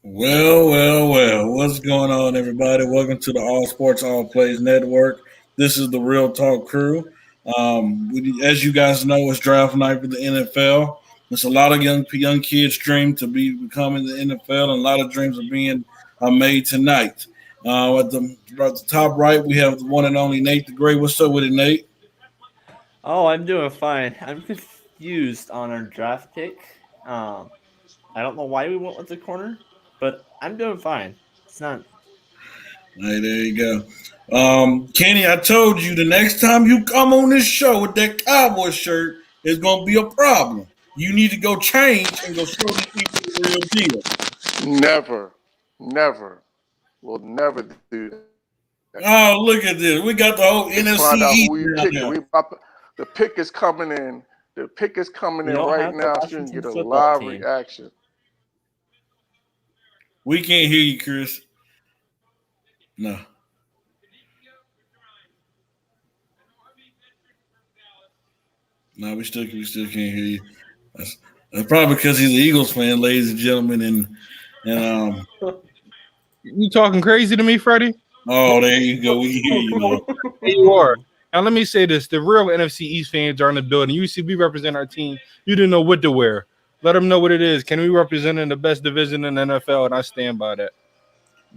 Well. What's going on, everybody? Welcome to the All Sports All Plays Network. This is the Real Talk crew. As you guys know, it's draft night for the NFL. There's a lot of young kids' dream to be becoming the NFL, and a lot of dreams are being made tonight. At the top right, we have the one and only Nate the Great. What's up with it, Nate? Oh, I'm doing fine. I'm confused on our draft pick. Um, I don't know why we went with the corner, but I'm doing fine. It's not. Hey, there you go. Kenny, I told you the next time you come on this show with that cowboy shirt, it's gonna be a problem. You need to go change and go show these people the real deal. Never, never, will never do that. Oh, look at this. We got the whole Find NFC out who East we down picking. there. The pick is coming in. The pick is coming We in don't right have the now. So you can Washington get a football live team. reaction. We can't hear you, Chris. No. No, we still can't hear you. That's probably because he's an Eagles fan, ladies and gentlemen, and You talking crazy to me, Freddie? oh, there you go. We can hear you now. There you are. Now let me say this: the real NFC East fans are in the building. We represent our team. You didn't know what to wear. Let them know what it is. Can we represent in the best division in the NFL? And I stand by that.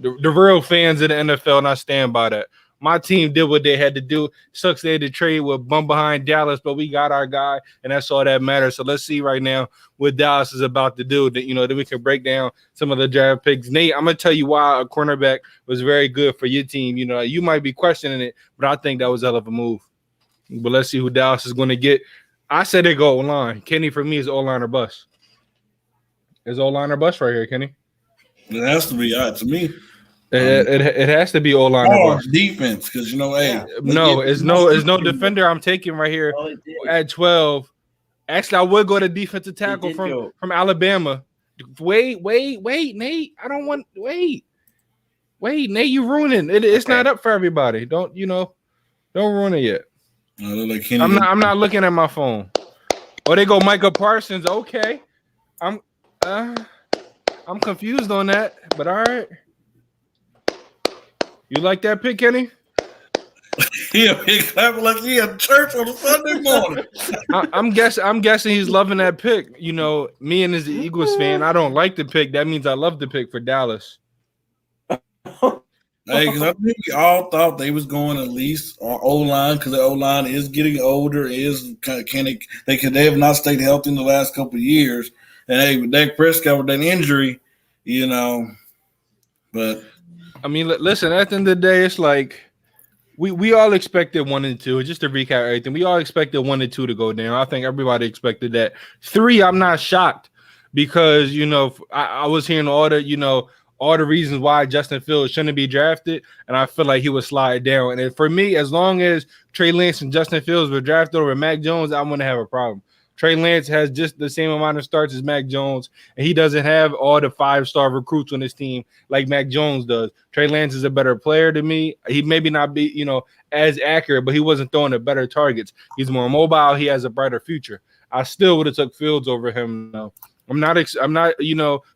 The real fans of the NFL, and I stand by that. My team did what they had to do. Sucks they had to trade with bum behind Dallas, but we got our guy, and that's all that matters. So let's see right now what Dallas is about to do. That we can break down some of the draft picks. Nate, I'm gonna tell you why a cornerback was very good for your team. You might be questioning it, but I think that was a hell of a move. But let's see who Dallas is going to get. I said they go O-line. Kenny, for me, is O-line or bust. Is O-line or bust right here, Kenny? It has to be to me. It has to be O-line or Or bust. defense, because hey, No, it's no defender I'm taking right here Oh, it did. at 12. Actually, I would go to defensive tackle did go. from Alabama. Wait, Nate. I don't want wait, Nate. You ruining it. It's Okay. not up for everybody. Don't ruin it yet. Like Kenny I'm not looking at my phone. Oh, they go Micah Parsons. Okay, I'm confused on that, but all right. You like that pick, Kenny? he clapping like he at church on a Sunday morning. I'm guessing he's loving that pick. Me and as an Eagles fan, I don't like the pick. That means I love the pick for Dallas. Hey, because I think we all thought they was going at least O line because the O line is getting older. They have not stayed healthy in the last couple of years. And hey, with Dak Prescott with that injury, but I mean, listen. At the end of the day, it's like we all expected 1 and 2. Just to recap everything, we all expected 1 and 2 to go down. I think everybody expected that. 3, I'm not shocked because I was hearing all the reasons why Justin Fields shouldn't be drafted, and I feel like he would slide down. And for me, as long as Trey Lance and Justin Fields were drafted over Mac Jones, I wouldn't have a problem. Trey Lance has just the same amount of starts as Mac Jones, and he doesn't have all the 5-star recruits on his team like Mac Jones does. Trey Lance is a better player to me. He maybe not be, as accurate, but he wasn't throwing the better targets. He's more mobile. He has a brighter future. I still would have took Fields over him. No. I'm not,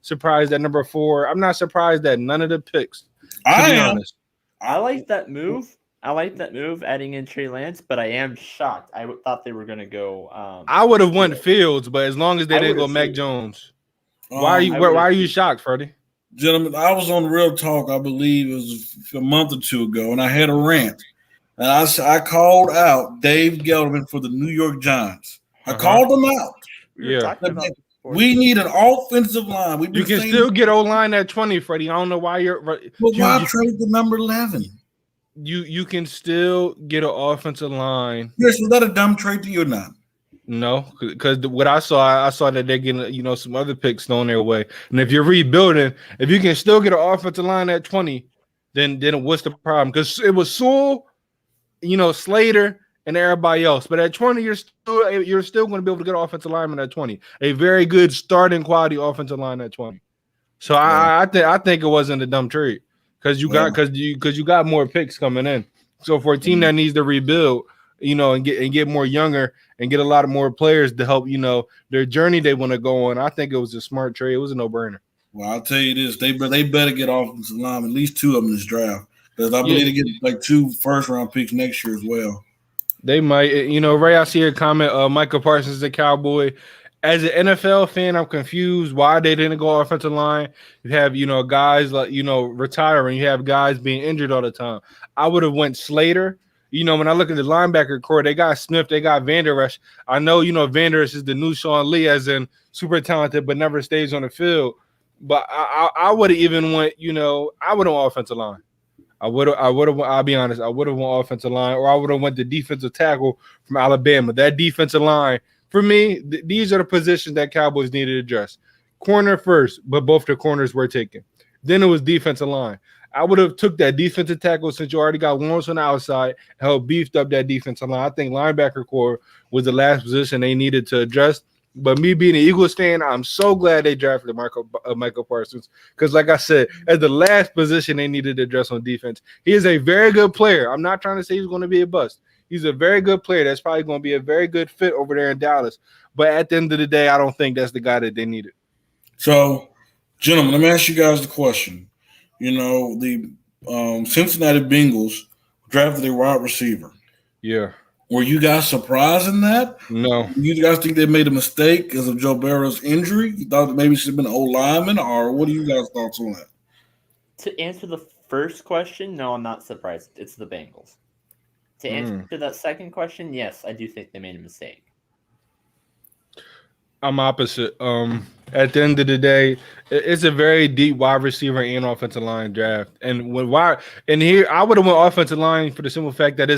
surprised at number 4. I'm not surprised at none of the picks. To be honest, I like that move. Adding in Trey Lance, but I am shocked. I thought they were going to go. I would have won Fields, but as long as they I didn't go would've Mac too. Jones. Why are you shocked, Freddie? Gentlemen, I was on Real Talk, I believe it was a month or 2 ago, and I had a rant. And I called out Dave Gettleman for the New York Giants. I called him out. We were talking about this before. We need an offensive line. You can still get O-line at 20, Freddie. I don't know why you're. Well, why trade the number 11? You can still get an offensive line. Yes, was that a dumb trade to you or not? No, because what I saw that they're getting some other picks thrown their way. And if you're rebuilding, if you can still get an offensive line at 20, then what's the problem? Because it was Sewell, Slater, and everybody else. But at 20, you're still going to be able to get an offensive lineman at 20. A very good starting quality offensive line at 20. So I think it wasn't a dumb trade. Because you got more picks coming in. So for a team that needs to rebuild, and get more younger and get a lot of more players to help, their journey they want to go on, I think it was a smart trade. It was a no-brainer. Well, I'll tell you this: they better get offensive line, at least 2 of them in this draft, because I believe they get like 2 first-round picks next year as well. They might, Ray. I see a comment. Michael Parsons, the Cowboy. As an NFL fan, I'm confused why they didn't go offensive line. You have, guys like retiring. You have guys being injured all the time. I would have went Slater. When I look at the linebacker core, they got Smith, they got Van Der Esch. I know, Van Der Esch is the new Sean Lee, as in super talented, but never stays on the field. But I would have even went, I would have offensive line. I'll be honest, I would have went offensive line, or I would have went the defensive tackle from Alabama. That defensive line, for me, these are the positions that Cowboys needed to address. Corner first, but both the corners were taken. Then it was defensive line. I would have took that defensive tackle since you already got Lawrence on the outside and helped beefed up that defensive line. I think linebacker core was the last position they needed to address. But me being an Eagles fan, I'm so glad they drafted Michael Parsons, because, like I said, as the last position they needed to address on defense, he is a very good player. I'm not trying to say he's going to be a bust. He's a very good player. That's probably going to be a very good fit over there in Dallas. But at the end of the day, I don't think that's the guy that they needed. So, gentlemen, let me ask you guys the question. The Cincinnati Bengals drafted a wide receiver. Yeah. Were you guys surprised in that? No. You guys think they made a mistake because of Joe Burrow's injury? You thought that maybe it should have been an old lineman, or what do you guys' thoughts on that? To answer the first question, no, I'm not surprised. It's the Bengals. To answer that second question, yes, I do think they made a mistake. I'm opposite. At the end of the day, it's a very deep wide receiver and offensive line draft. And here I would have went offensive line for the simple fact that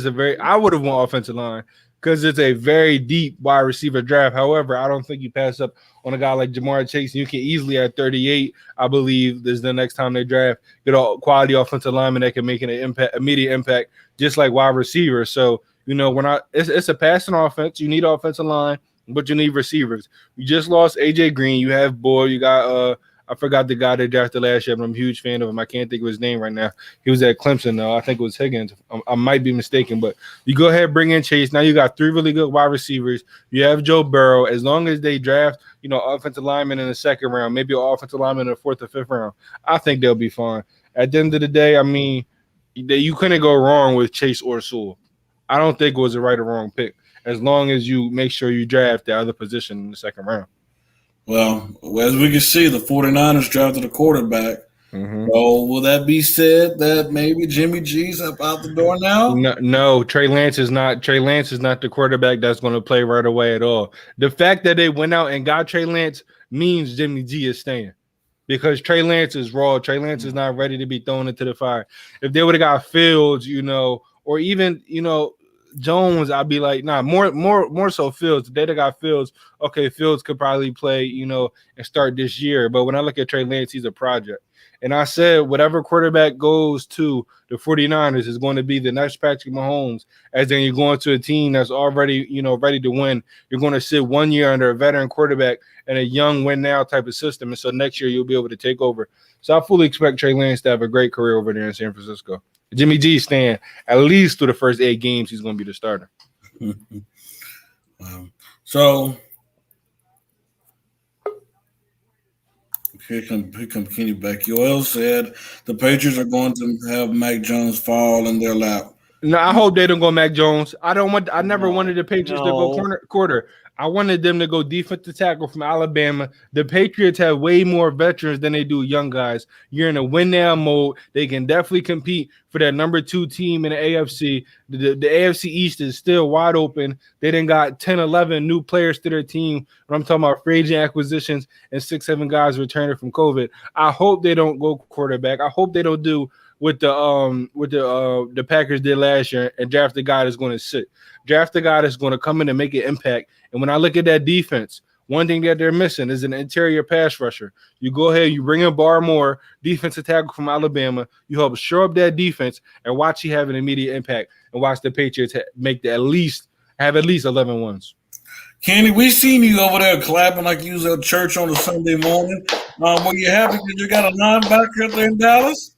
I would have went offensive line because it's a very deep wide receiver draft. However, I don't think you pass up on a guy like Jamar Chase. You can easily at 38, I believe, is the next time they draft, get a quality offensive lineman that can make an immediate impact, just like wide receiver. So, it's a passing offense. You need offensive line, but you need receivers. You just lost AJ Green. You have Boyd. You got I forgot the guy they drafted last year, but I'm a huge fan of him. I can't think of his name right now. He was at Clemson, though. I think it was Higgins. I might be mistaken, but you go ahead, bring in Chase. Now you got 3 really good wide receivers. You have Joe Burrow. As long as they draft, offensive lineman in the second round, maybe an offensive lineman in the 4th or 5th round, I think they'll be fine. At the end of the day, I mean, you couldn't go wrong with Chase or Sewell. I don't think it was a right or wrong pick, as long as you make sure you draft the other position in the second round. Well, as we can see, the 49ers drafted a quarterback. Mm-hmm. So will that be said that maybe Jimmy G's up out the door now? No, Trey Lance is not the quarterback that's going to play right away at all. The fact that they went out and got Trey Lance means Jimmy G is staying, because Trey Lance is raw. Trey Lance is not ready to be thrown into the fire. If they would have got Fields, or even, Jones, I'd be like, nah, more so Fields. If they'd have got Fields, okay, Fields could probably play, and start this year. But when I look at Trey Lance, he's a project. And I said, whatever quarterback goes to the 49ers is going to be the next Patrick Mahomes, as then you're going to a team that's already, ready to win. You're going to sit 1 year under a veteran quarterback and a young win now type of system. And so next year you'll be able to take over. So I fully expect Trey Lance to have a great career over there in San Francisco. Jimmy G staying at least through the first 8 games. He's going to be the starter. So here come Kenny back. Yoel said the Patriots are going to have Mac Jones fall in their lap. No, I hope they don't go Mac Jones. I never wanted the Patriots to go quarter. I wanted them to go defensive tackle from Alabama. The Patriots have way more veterans than they do young guys. You're in a win now mode. They can definitely compete for that number 2 team in the AFC. The AFC East is still wide open. They done got 10, 11 new players to their team. When I'm talking about free agent acquisitions and 6, 7 guys returning from COVID. I hope they don't go quarterback. I hope they don't do what the Packers did last year and draft the guy that's going to sit. Draft the guy that's going to come in and make an impact. And when I look at that defense, one thing that they're missing is an interior pass rusher. You go ahead, you bring in Barmore, defensive tackle from Alabama. You help shore up that defense and watch he have an immediate impact, and watch the Patriots make at least 11 wins. Kenny, we seen you over there clapping like you was at church on a Sunday morning. Were you happy because you got a linebacker up there in Dallas?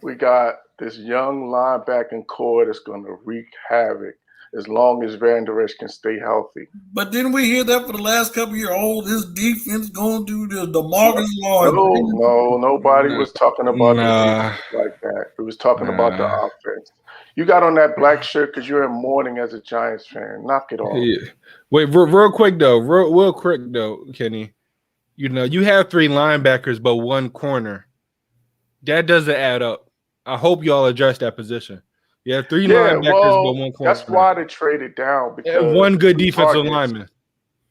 We got this young linebacking core that's going to wreak havoc. as long as Van Der Esch can stay healthy. But didn't we hear that for the last couple of years? Oh, his defense going through the Marcus Law. No, nobody was talking about the Nah. defense like that. It was talking about the offense. You got on that black shirt because you're in mourning as a Giants fan. Knock it off. Yeah. Wait, real quick though, Kenny. You know, you have 3 linebackers but 1 corner. That doesn't add up. I hope y'all address that position. You have 3 linebackers but 1 corner. That's why they traded down, because and 1 good defensive lineman.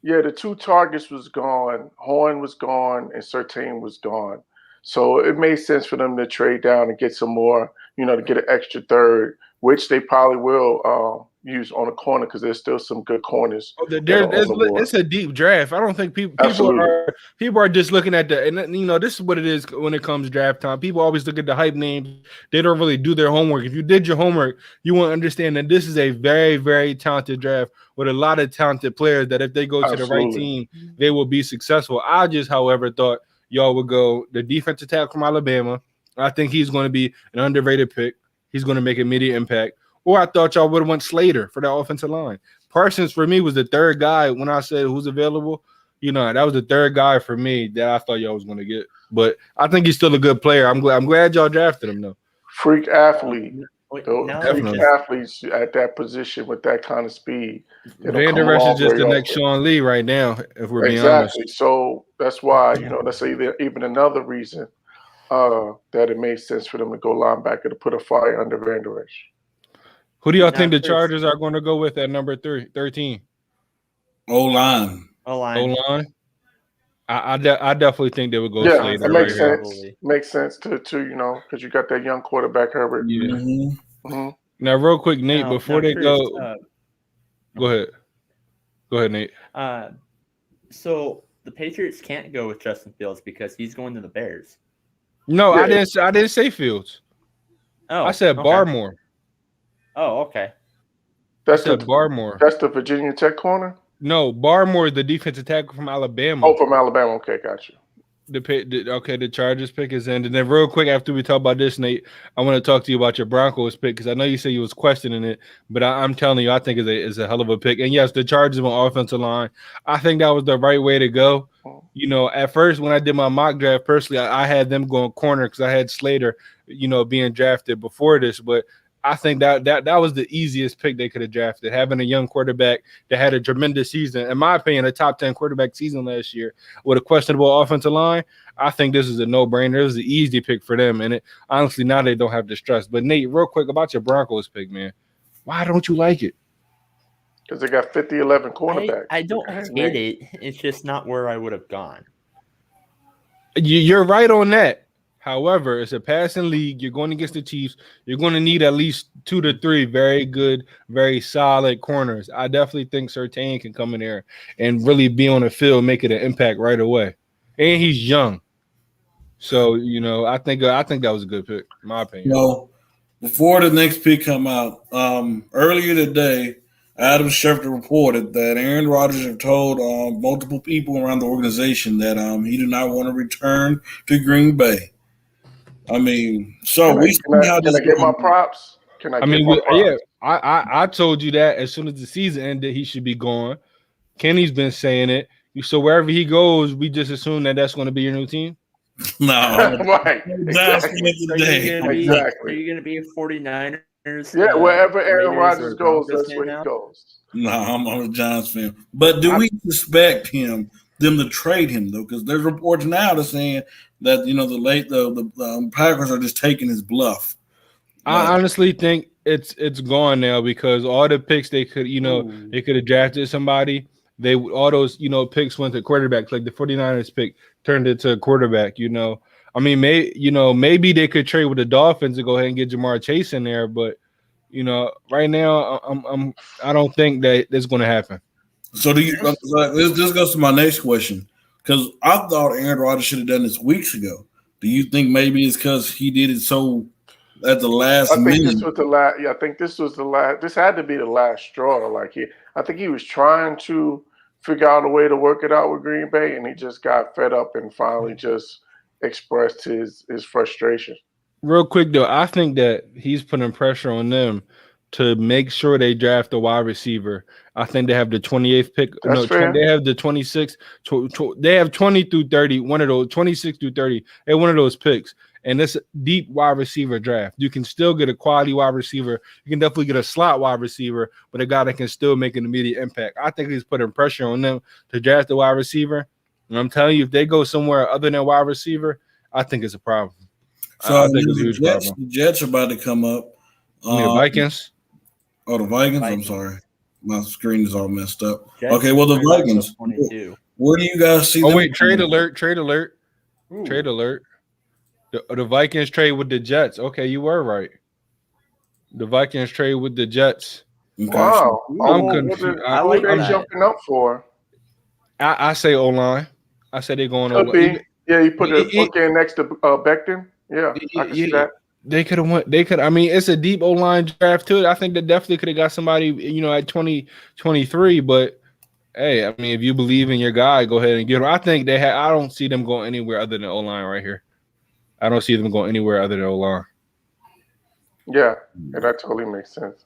Yeah, the 2 targets was gone. Horn was gone, and Surtain was gone. So it made sense for them to trade down and get some more, to get an extra third, which they probably will use on a corner because there's still some good corners. It's a deep draft. I don't think people are just looking at this is what it is when it comes draft time. People always look at the hype names. They don't really do their homework. If you did your homework, you will understand that this is a very, very talented draft with a lot of talented players that if they go to the right team, they will be successful. I just, however, thought y'all would go the defensive tackle from Alabama. I think he's going to be an underrated pick. He's going to make immediate impact. Or I thought y'all would have went Slater for that offensive line. Parsons for me was the 3rd guy when I said who's available. That was the 3rd guy for me that I thought y'all was going to get. But I think he's still a good player. I'm glad y'all drafted him though. Freak athlete. Freak athletes at that position with that kind of speed. Van Der Esch is just the next Sean Lee right now, if we're being honest. Exactly. So that's why, that's even another reason that it made sense for them to go linebacker to put a fire under Van Der Esch. Who do y'all think the Chargers are going to go with at number 13? O-line. O-line? I definitely think they would go Slater. Slater. It makes sense. Makes sense too, because you got that young quarterback, Herbert. Yeah. Mm-hmm. Now, real quick, Nate, before they go, go ahead. Go ahead, Nate. So the Patriots can't go with Justin Fields because he's going to the Bears. No, I didn't say Fields. Oh, I said Barmore. Oh, okay. That's the Barmore. That's the Virginia Tech corner? No, Barmore, the defensive tackle from Alabama. Oh, from Alabama. Okay, got you. The Chargers pick is in. And then real quick, after we talk about this, Nate, I want to talk to you about your Broncos pick because I know you said you was questioning it, but I'm telling you, I think it's a hell of a pick. And yes, the Chargers on offensive line, I think that was the right way to go. At first when I did my mock draft, personally, I had them going corner because I had Slater, being drafted before this, but I think that was the easiest pick they could have drafted, having a young quarterback that had a tremendous season. In my opinion, a top 10 quarterback season last year with a questionable offensive line. I think this is a no-brainer. It was the easy pick for them. And honestly, now they don't have the stress. But, Nate, real quick about your Broncos pick, man. Why don't you like it? Because they got 50-11 cornerback. I don't hate it. It's just not where I would have gone. You're right on that. However, it's a passing league. You're going against the Chiefs. You're going to need at least 2 to 3 very good, very solid corners. I definitely think Surtain can come in there and really be on the field, make it an impact right away. And he's young. So, I think that was a good pick, in my opinion. Before the next pick come out, earlier today, Adam Schefter reported that Aaron Rodgers have told multiple people around the organization that he did not want to return to Green Bay. I mean, so can I get my props? Yeah, I told you that as soon as the season ended, he should be gone. Kenny's been saying it. So wherever he goes, we just assume that that's going to be your new team? No. Right. Exactly. Are you going to be a 49ers? Yeah, wherever Aaron Rodgers goes, that's where he goes. No, I'm a Giants fan. But do we suspect them to trade him, though? Because there's reports now that saying that the Packers are just taking his bluff. I honestly think it's gone now because all the picks they could they could have drafted somebody. All those picks went to quarterbacks. Like the 49ers pick turned into a quarterback. I mean, maybe they could trade with the Dolphins to go ahead and get Jamar Chase in there, but right now I don't think that that's going to happen. So this goes to my next question. Because I thought Aaron Rodgers should have done this weeks ago. Do you think maybe it's because he did it so at the last minute? I think this was the last. This had to be the last straw. I think he was trying to figure out a way to work it out with Green Bay, and he just got fed up and finally just expressed his frustration. Real quick though, I think that he's putting pressure on them to make sure they draft a wide receiver. I think they have the 28th pick. That's fair. They have the 26th. They have 20 through 30. One of those 26 through 30. And one of those picks. And it's a deep wide receiver draft. You can still get a quality wide receiver. You can definitely get a slot wide receiver, but a guy that can still make an immediate impact. I think he's putting pressure on them to draft the wide receiver. And I'm telling you, if they go somewhere other than wide receiver, I think it's a problem. So I think it's a huge problem. The Jets are about to come up. The Vikings. Oh, the Vikings? I'm sorry. My screen is all messed up. Jets, okay, well, the Vikings. Where do you guys see them? Oh, wait, trade alert. Ooh. Trade alert. The Vikings trade with the Jets. Okay, you were right. The Vikings trade with the Jets. Okay. Wow. I'm confused. What are they jumping up for? I say O-line. I say they're going O-line. Yeah, you put a bookend next to Becton. Yeah, I can see that. They could have went. They could. I mean, it's a deep O-line draft too. I think they definitely could have got somebody, at 2023. But hey, I mean, if you believe in your guy, go ahead and get him. I think they had. I don't see them going anywhere other than O-line right here. I don't see them going anywhere other than O-line. Yeah, and that totally makes sense.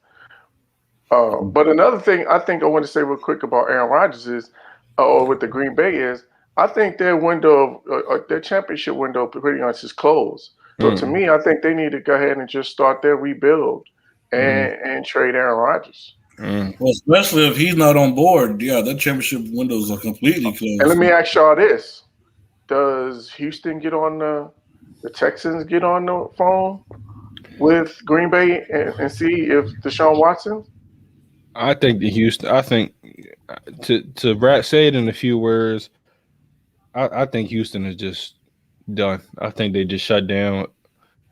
But another thing I think I want to say real quick about Aaron Rodgers is, or with the Green Bay is, I think their window, their championship window, pretty much is closed. So to me, I think they need to go ahead and just start their rebuild and trade Aaron Rodgers. Well, especially if he's not on board, yeah, that championship windows are completely closed. And let me ask y'all this: does Houston get on the Texans get on the phone with Green Bay and see if Deshaun Watson? I think to Brad say it in a few words, I think Houston is just done. I think they just shut down.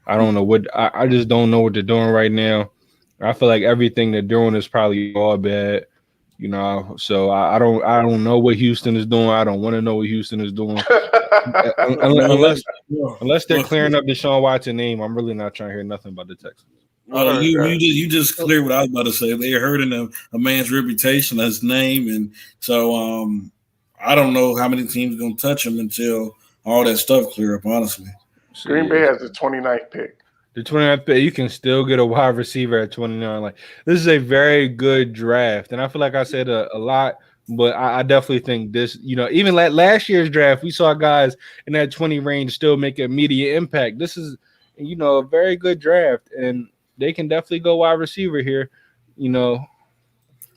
I don't know what I just don't know what they're doing right now. I feel like everything they're doing is probably all bad. So I don't know what Houston is doing. I don't want to know what Houston is doing. unless they're clearing up Deshaun Watson name, I'm really not trying to hear nothing about the Texans. You just cleared what I was about to say. They're hurting a man's reputation, his name, and so I don't know how many teams are going to touch him until all that stuff clear up. Honestly, Green Bay has the 29th pick. The 29th pick, you can still get a wide receiver at 29. Like, this is a very good draft, and I feel like I said a lot, but I definitely think this. Even like last year's draft, we saw guys in that 20 range still make an immediate impact. This is, a very good draft, and they can definitely go wide receiver here. And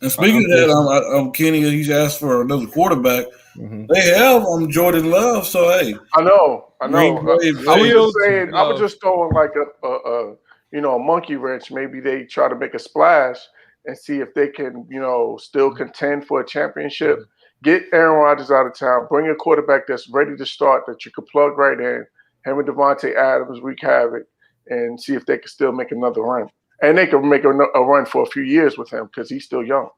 speaking of that, Kenny, he's asked for another quarterback. Mm-hmm. They have Jordan Love, so hey, I know. I was just throwing like a monkey wrench. Maybe they try to make a splash and see if they can, still contend for a championship. Get Aaron Rodgers out of town. Bring a quarterback that's ready to start that you could plug right in. Him and Devontae Adams wreak havoc and see if they can still make another run. And they can make a run for a few years with him because he's still young.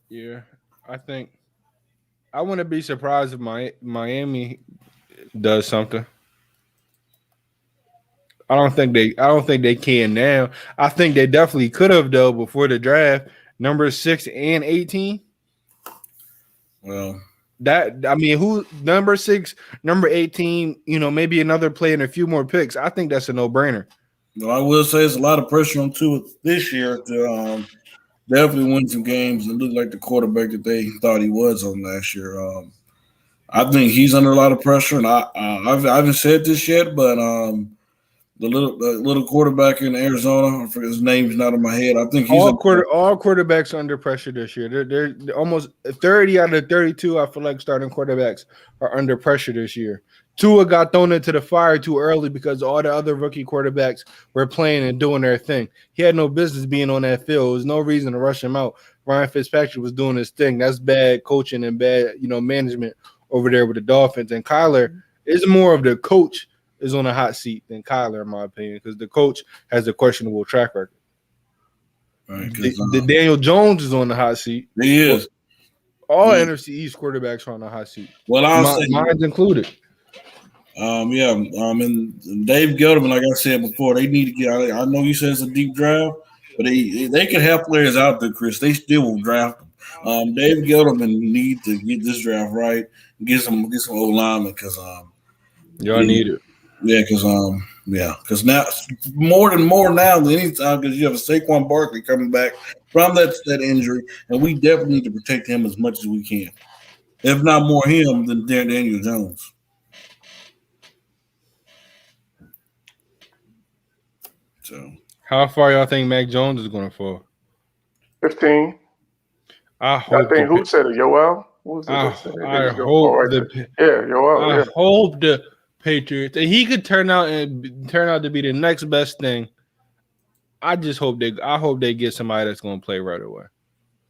Yeah, I think I wouldn't be surprised if Miami does something. I don't think they can now. I think they definitely could have though before the draft. Number 6 and 18. Well, who number 6, number 18, maybe another play and a few more picks. I think that's a no-brainer. Well, I will say there's a lot of pressure on Tua this year to definitely win some games and look like the quarterback that they thought he was on last year. I think he's under a lot of pressure, and I haven't said this yet, but the little quarterback in Arizona, I forget his name's not in my head. I think he's all quarterbacks are under pressure this year. They're almost 30 out of 32. I feel like starting quarterbacks are under pressure this year. Tua got thrown into the fire too early because all the other rookie quarterbacks were playing and doing their thing. He had no business being on that field. There was no reason to rush him out. Ryan Fitzpatrick was doing his thing. That's bad coaching and bad, management over there with the Dolphins. And Kyler is more of the coach is on a hot seat than Kyler, in my opinion, because the coach has a questionable track record. Right, the Daniel Jones is on the hot seat. He is. All NFC East quarterbacks are on the hot seat. Well, mine's included. And Dave Gettleman, like I said before, they need to get. I know you said it's a deep draft, but they can have players out there, Chris. They still will draft them. Dave Gettleman need to get this draft right and get some old linemen because y'all need it. Yeah, because Yeah, because now more now than any time, because you have a Saquon Barkley coming back from that injury, and we definitely need to protect him as much as we can. If not more him than Daniel Jones. So, How far y'all think Mac Jones is going to fall? 15. I I hope. think who said it? Yoel? Who was it that said it? I He's gonna hope fall right there. Yeah, Yoel. I Yeah. hope the Patriots. He could turn out to be the next best thing. I just hope they get somebody that's going to play right away.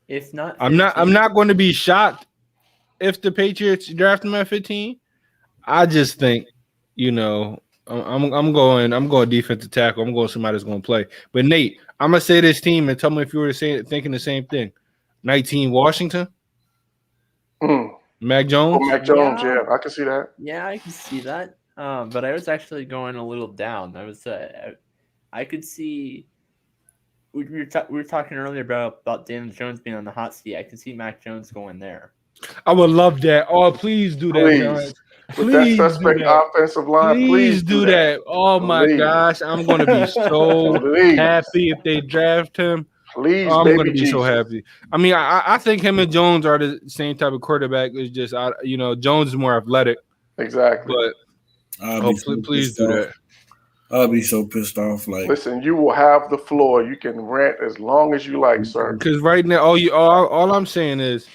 If not, 15, I'm not going to be shocked if the Patriots draft him at 15. I just think, I'm going defensive tackle. I'm going somebody that's going to play. But Nate, I'm gonna say this team and tell me if you were thinking the same thing. 19 Washington. Mac Jones. Oh, Mac Jones. Yeah, I can see that. Yeah, I can see that. But I was actually going a little down. I could see. We were talking earlier about Daniel Jones being on the hot seat. I can see Mac Jones going there. I would love that. Oh, please do that, Giants. With that suspect offensive line, please do that. Oh my gosh, I'm going to be so happy if they draft him. Please, I'm baby going to be Jesus. so happy. I mean, I think him and Jones are the same type of quarterback. It's just, Jones is more athletic. Exactly. But please do that. I'll be so pissed off. Like, listen, you will have the floor. You can rant as long as you like, sir. Because right now, all I'm saying is,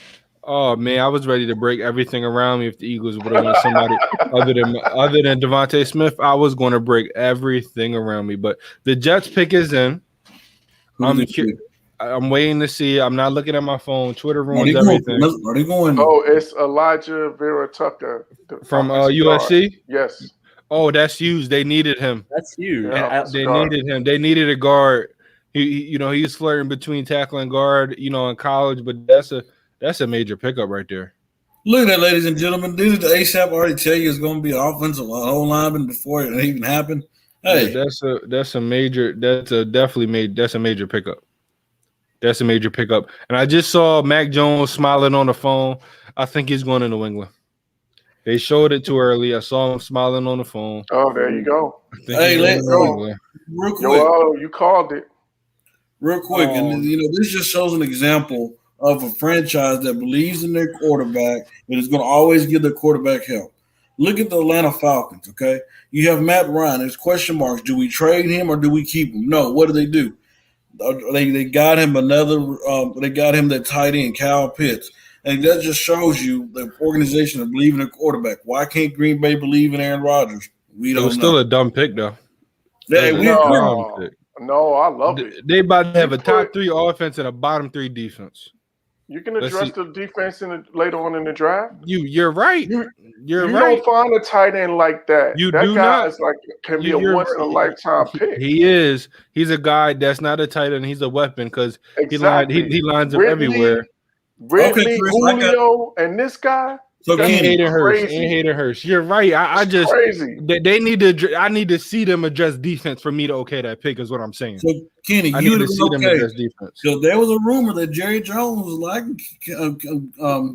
oh man, I was ready to break everything around me if the Eagles would have won somebody other than Devontae Smith. I was going to break everything around me. But the Jets pick is in. I'm waiting to see. I'm not looking at my phone. Twitter ruins everything. Are they going? Oh, it's Elijah Vera Tucker from USC. Yes. Oh, that's huge. They needed him. That's huge. Yeah, they needed him. They needed a guard. He was flirting between tackle and guard, in college. But that's a major pickup right there. Look at that, ladies and gentlemen. Didn't the ASAP already tell you it's going to be an offensive whole lineman before it even happened? Hey, that's a major pickup. That's a major pickup. And I just saw Mac Jones smiling on the phone. I think he's going to New England. They showed it too early. I saw him smiling on the phone. Oh, there you go. Hey, let's go. Real quick. You called it. Real quick. And, this just shows an example of a franchise that believes in their quarterback and is going to always give their quarterback help. Look at the Atlanta Falcons, okay? You have Matt Ryan. There's question marks. Do we trade him or do we keep him? No. What do? They got him they got him that tight end, Kyle Pitts. And that just shows you the organization of believing in a quarterback. Why can't Green Bay believe in Aaron Rodgers? We don't know. It was still a dumb pick, though. No, I love it. They about to have a top 3 offense and a bottom 3 defense. You can address the defense later on in the draft. You're right. You don't find a tight end like that. That guy is can be a once in a lifetime pick. He is. He's a guy that's not a tight end. He's a weapon because he lines up everywhere. Ridley, Julio, and this guy. So Hayden Hurst. You're right. I just crazy. They need to. I need to see them address defense for me to okay that pick. Is what I'm saying. So Kenny, I need to see them address defense. So there was a rumor that Jerry Jones was like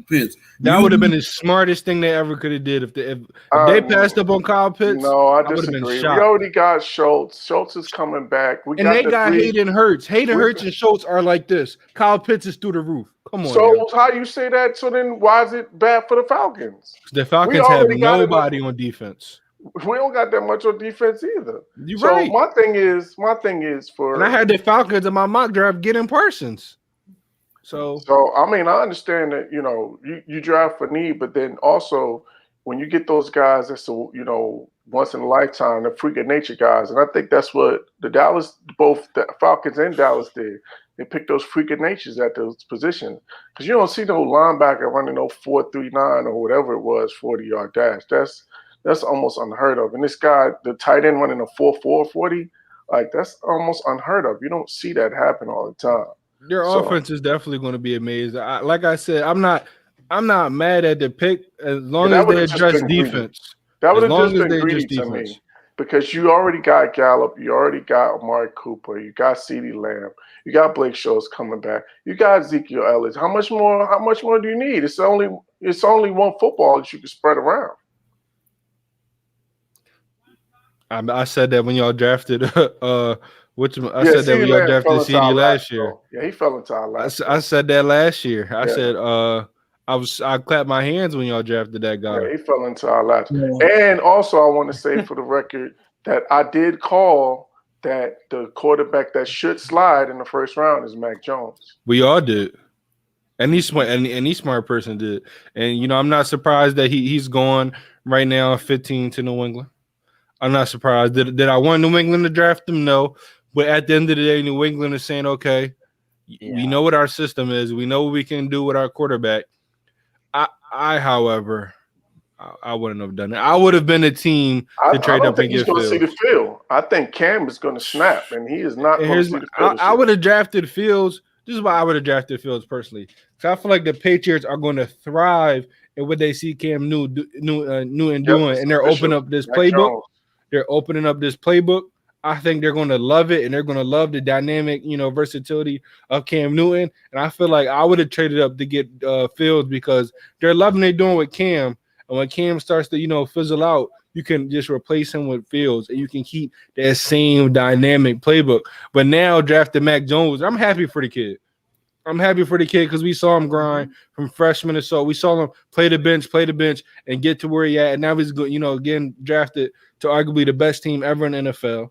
Pitts. That would have been the smartest thing they ever could have did if they passed up on Kyle Pitts. No, I disagree. We already got Schultz. Schultz is coming back. They got Hayden Hurst. Hurst and Schultz are like this. Kyle Pitts is through the roof. Come on. So how you say that? So then why is it bad for the Falcons? The Falcons have nobody on defense. We don't got that much on defense either. You're right. My thing is for. And I had the Falcons in my mock draft getting Parsons. So I mean, I understand that you draft for need, but then also when you get those guys that's once in a lifetime, the freak of nature guys, and I think that's what both the Falcons and Dallas did. They picked those freak of natures at those positions because you don't see no linebacker running no 4.39 or whatever it was 40-yard dash. That's almost unheard of. And this guy, the tight end running a 4.4 40, that's almost unheard of. You don't see that happen all the time. Their offense is definitely going to be amazing. Like I said, I'm not mad at the pick as long as they address defense. That would have just been greedy to me because you already got Gallup, you already got Amari Cooper, you got CeeDee Lamb, you got Blake Schultz coming back, you got Ezekiel Elliott. How much more do you need? It's only one football that you can spread around. I said that when y'all drafted I Yeah, said that when CeeDee y'all Lamb fell drafted into our CD lap, last year. though. Yeah, he fell into our lap. I said that last year. I Yeah. said I clapped my hands when y'all drafted that guy. Yeah, he fell into our laps. Yeah. And also, I want to say for the record that I did call that the quarterback that should slide in the first round is Mac Jones. We all did. Any smart any smart person did. And you know, I'm not surprised that he's going right now 15 to New England. I'm not surprised. Did I want New England to draft him? No. But at the end of the day, New England is saying, okay, we know what our system is. We know what we can do with our quarterback. However, I wouldn't have done it. I would have been a team to trade I don't up and think he's get going to see the Fields. field. I think Cam is going to snap, and he is not And going to here's see my, the field. I would have drafted Fields. This is why I would have drafted Fields personally. Because I feel like the Patriots are going to thrive in what they see Cam Newton doing, and they're opening up this Mac playbook. Jones. They're opening up this playbook. I think they're going to love it, and they're going to love the dynamic, versatility of Cam Newton. And I feel like I would have traded up to get Fields because they're loving what they're doing with Cam. And when Cam starts to, fizzle out, you can just replace him with Fields, and you can keep that same dynamic playbook. But now drafting Mac Jones, I'm happy for the kid. I'm happy for the kid because we saw him grind from freshman to so. We saw him play the bench, and get to where he at. And now he's good, getting drafted to arguably the best team ever in the NFL.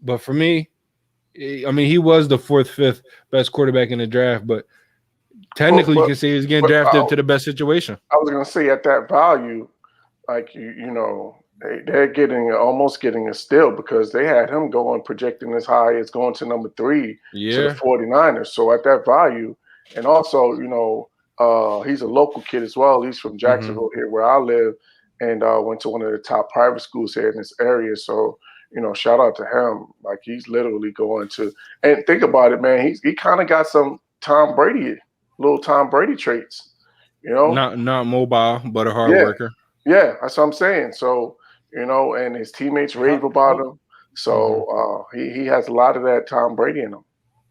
But for me, I mean, he was the 4th, 5th best quarterback in the draft. But technically, you can say he's getting drafted to the best situation. I was going to say at that value, like they're almost getting a steal because they had him projecting as high as going to number 3 to the 49ers. So at that value, and also he's a local kid as well. He's from Jacksonville here where I live, and went to one of the top private schools here in this area. So shout out to him. Like he's literally going to, and think about it, man. He kind of got some little Tom Brady traits. Not mobile, but a hard worker. Yeah, that's what I'm saying. So, and his teammates rave about him. So he has a lot of that Tom Brady in him,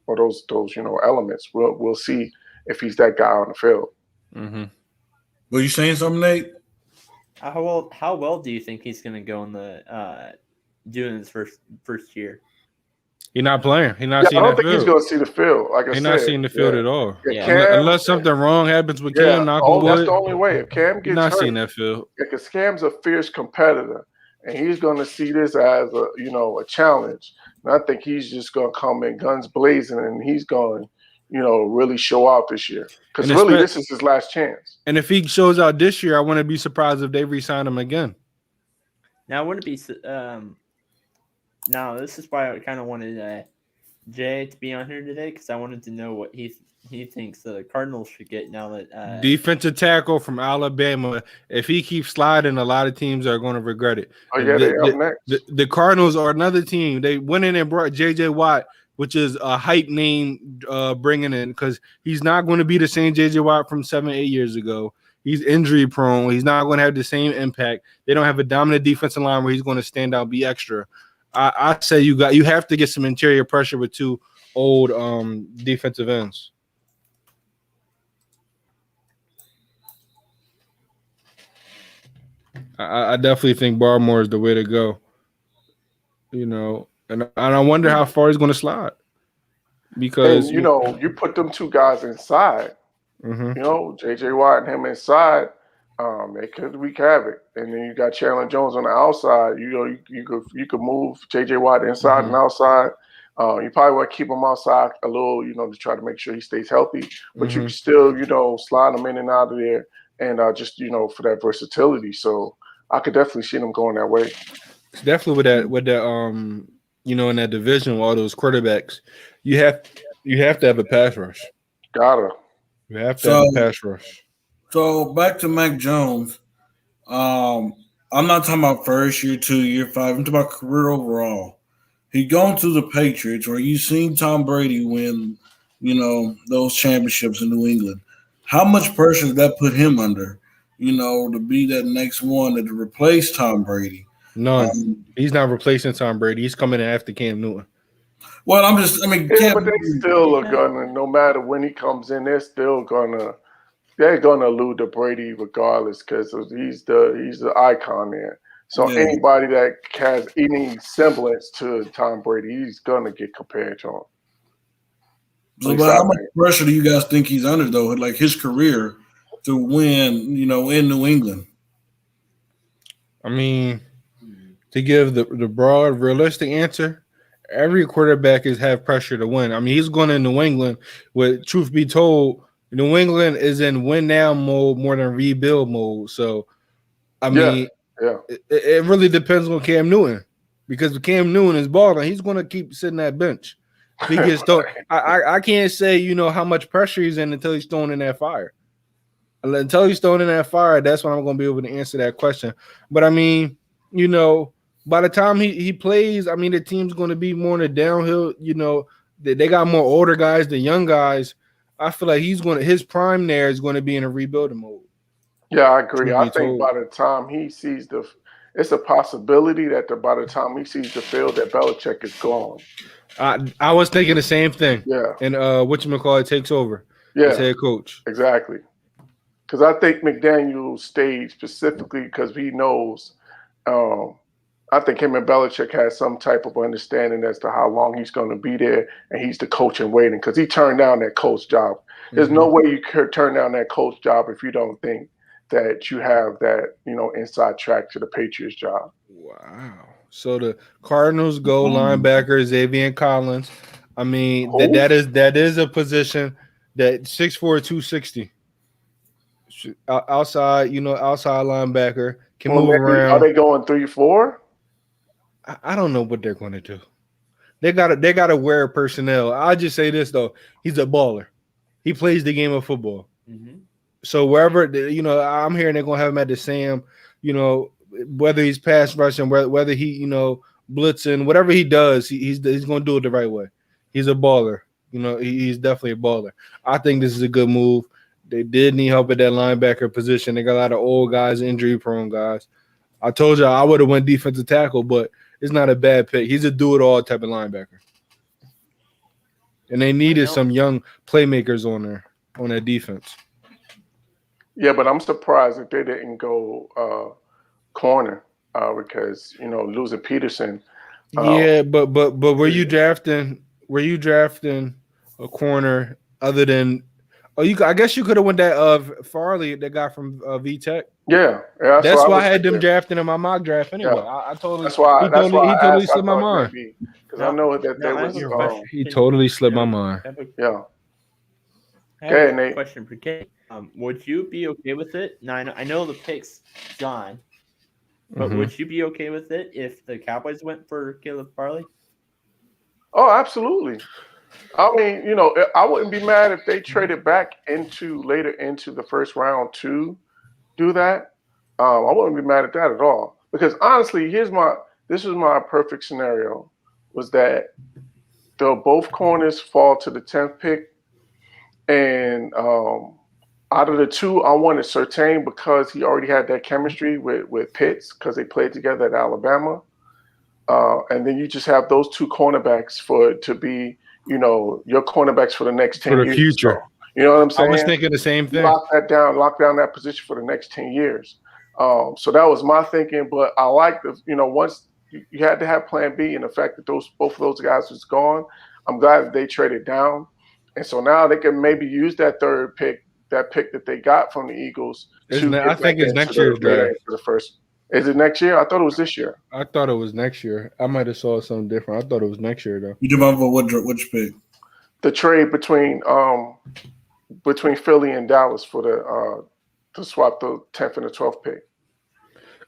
or those elements. We'll see if he's that guy on the field. Mm-hmm. Were you saying something, Nate? How well do you think he's going to go in the doing his first year? He's not playing. He's not seeing I don't that think he's field. going to see the field. Like I said, he's not seeing the field at all. Yeah. Unless something wrong happens with Cam, knock on wood. That's the only way. If Cam gets not hurt, seeing that field. Because Cam's a fierce competitor, and he's going to see this as a challenge. And I think he's just going to come in guns blazing, and he's going, really show out this year. Because really, this is his last chance. And if he shows out this year, I wouldn't be surprised if they re-sign him again. Now, I wouldn't be. Now, this is why I kind of wanted Jay to be on here today because I wanted to know what he thinks the Cardinals should get now that defensive tackle from Alabama. If he keeps sliding, a lot of teams are going to regret it. Oh yeah, they're up next. The Cardinals are another team. They went in and brought J.J. Watt, which is a hype name bringing in because he's not going to be the same J.J. Watt from 7-8 years ago. He's injury prone. He's not going to have the same impact. They don't have a dominant defensive line where he's going to stand out, be extra. I say you have to get some interior pressure with 2 old defensive ends. I definitely think Barmore is the way to go. And I wonder how far he's going to slide because and, you put them 2 guys inside. JJ Watt and him inside. It could wreak havoc, and then you got Chandler Jones on the outside. You could move J.J. Watt inside and outside. You probably want to keep him outside a little, to try to make sure he stays healthy. But you can still, slide him in and out of there, and just for that versatility. So I could definitely see them going that way. It's definitely with that in that division with all those quarterbacks, you have to have a pass rush. You have to have a pass rush. So back to Mac Jones. I'm not talking about first year, 2 year, 5. I'm talking about career overall. He gone to the Patriots where you seen Tom Brady win, those championships in New England. How much pressure did that put him under, to be that next one to replace Tom Brady? None. He's not replacing Tom Brady. He's coming in after Cam Newton. Well, but they still are gonna, no matter when he comes in, they're gonna allude to Brady regardless because he's the icon there. So Yeah. anybody that has any semblance to Tom Brady, he's gonna get compared to him. So, but how much pressure do you guys think he's under, though? Like his career to win, in New England. I mean, to give the broad, realistic answer, every quarterback have pressure to win. I mean, he's going to New England. With truth be told, New England is in win now mode more than rebuild mode. So, I mean, it really depends on Cam Newton, because if Cam Newton is balling, he's going to keep sitting that bench. He gets thrown. I can't say how much pressure he's in until he's thrown in that fire. Until he's thrown in that fire, that's when I'm going to be able to answer that question. But I mean, by the time he plays, I mean, the team's going to be more in the downhill. They got more older guys than young guys. I feel like his prime there is going to be in a rebuilding mode. Yeah, I agree. I think by the time he sees it's a possibility that by the time he sees the field, that Belichick is gone. I was thinking the same thing. Yeah. And whatchamacallit takes over as head coach. Exactly. Because I think McDaniel stayed specifically because he knows. I think him and Belichick had some type of understanding as to how long he's going to be there, and he's the coach in waiting because he turned down that coach job. There's no way you could turn down that coach job if you don't think that you have that, inside track to the Patriots job. Wow. So the Cardinals go linebacker Xavier Collins. I mean, that is a position that 6'4", 260. Outside linebacker can move around. Are they going 3-4? I don't know what they're going to do. They gotta wear personnel. I'll just say this though: he's a baller. He plays the game of football. Mm-hmm. So wherever I'm hearing they're gonna have him at the Sam. Whether he's pass rushing, whether he blitzing, whatever he does, he's gonna do it the right way. He's a baller. He's definitely a baller. I think this is a good move. They did need help at that linebacker position. They got a lot of old guys, injury-prone guys. I told you I would have went defensive tackle, but it's not a bad pick. He's a do-it-all type of linebacker. And they needed some young playmakers on that defense. Yeah, but I'm surprised that they didn't go corner because losing Peterson. Yeah, but were you drafting a corner other than? I guess you could have went that Farley, that guy from VTech. Yeah, that's why I had them drafting in my mock draft anyway. Yeah. I totally. That's why. He totally slipped my mind. Because I know that there was. He totally slipped my mind. Yeah. I have a question for Kate. Would you be okay with it? Now I know the pick's gone, but would you be okay with it if the Cowboys went for Caleb Farley? Oh, absolutely. I mean, I wouldn't be mad if they traded back later into the first round to do that. I wouldn't be mad at that at all. Because honestly, this is my perfect scenario, was that both corners fall to the 10th pick. And out of the two, I wanted Surtain because he already had that chemistry with Pitts because they played together at Alabama. And then you just have those two cornerbacks to be your cornerbacks for the next 10 years. For the future. So, you know what I'm saying? I was thinking the same thing. Lock down that position for the next 10 years. So that was my thinking. But I like once you had to have plan B, and the fact that both of those guys was gone, I'm glad that they traded down. And so now they can maybe use that third pick, that pick that they got from the Eagles. I think it's next year's draft. For the first. Is it next year? I thought it was this year. I thought it was next year. I might have saw something different. I thought it was next year though. You do remember which pick? The trade between Philly and Dallas for to swap the 10th and the 12th pick.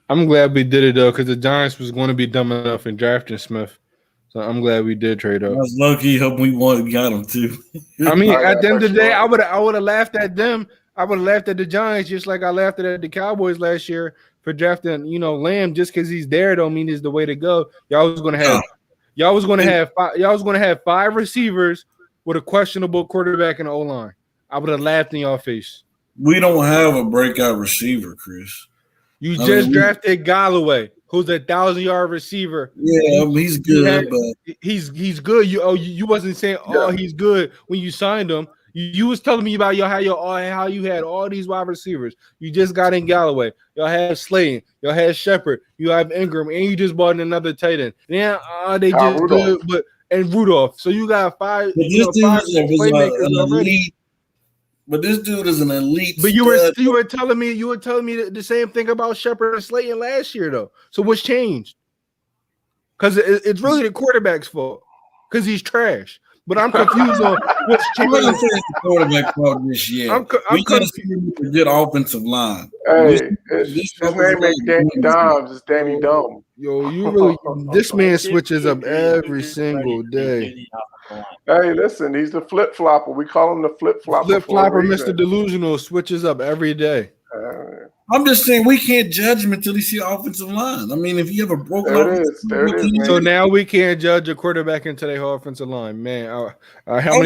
I'm glad we did it though, because the Giants was going to be dumb enough in drafting Smith. So I'm glad we did trade up. I was lucky. Hope we got him too. I mean, at the end of the day, I would have laughed at them. I would have laughed at the Giants just like I laughed at the Cowboys last year for drafting, Lamb. Just because he's there don't mean he's the way to go. Y'all was going to have 5 receivers with a questionable quarterback in the O-line. I would have laughed in y'all face. We don't have a breakout receiver, Chris. You drafted Galloway, who's a 1,000-yard receiver. Yeah, he's good, but he's good. You wasn't saying he's good when you signed him. You was telling me about how you had all these wide receivers. You just got in Galloway. Y'all had Slayton. Y'all had Shepard. You have Ingram, and you just bought another tight end. Yeah, they just Rudolph. good, and Rudolph. So you got five. But this dude five was playmakers an already. elite. But this dude is an elite. But you were telling me the same thing about Shepard and Slayton last year though. So what's changed? Because it's really the quarterback's fault. Because he's trash. But I'm confused on what's I'm not gonna changed. say it's the quarterback fault this year. We got to see a good offensive line. Hey, his name ain't Danny Dimes. It's Danny Dumb. Yo, you really this man switches up every single day. Hey, listen, he's the flip flopper. We call him the flip flopper. Flip flopper, Mr. Delusional switches up every day. I'm just saying we can't judge him until he see offensive line. I mean, if you have a broken there it is. So now we can't judge a quarterback until they offensive line. Man, how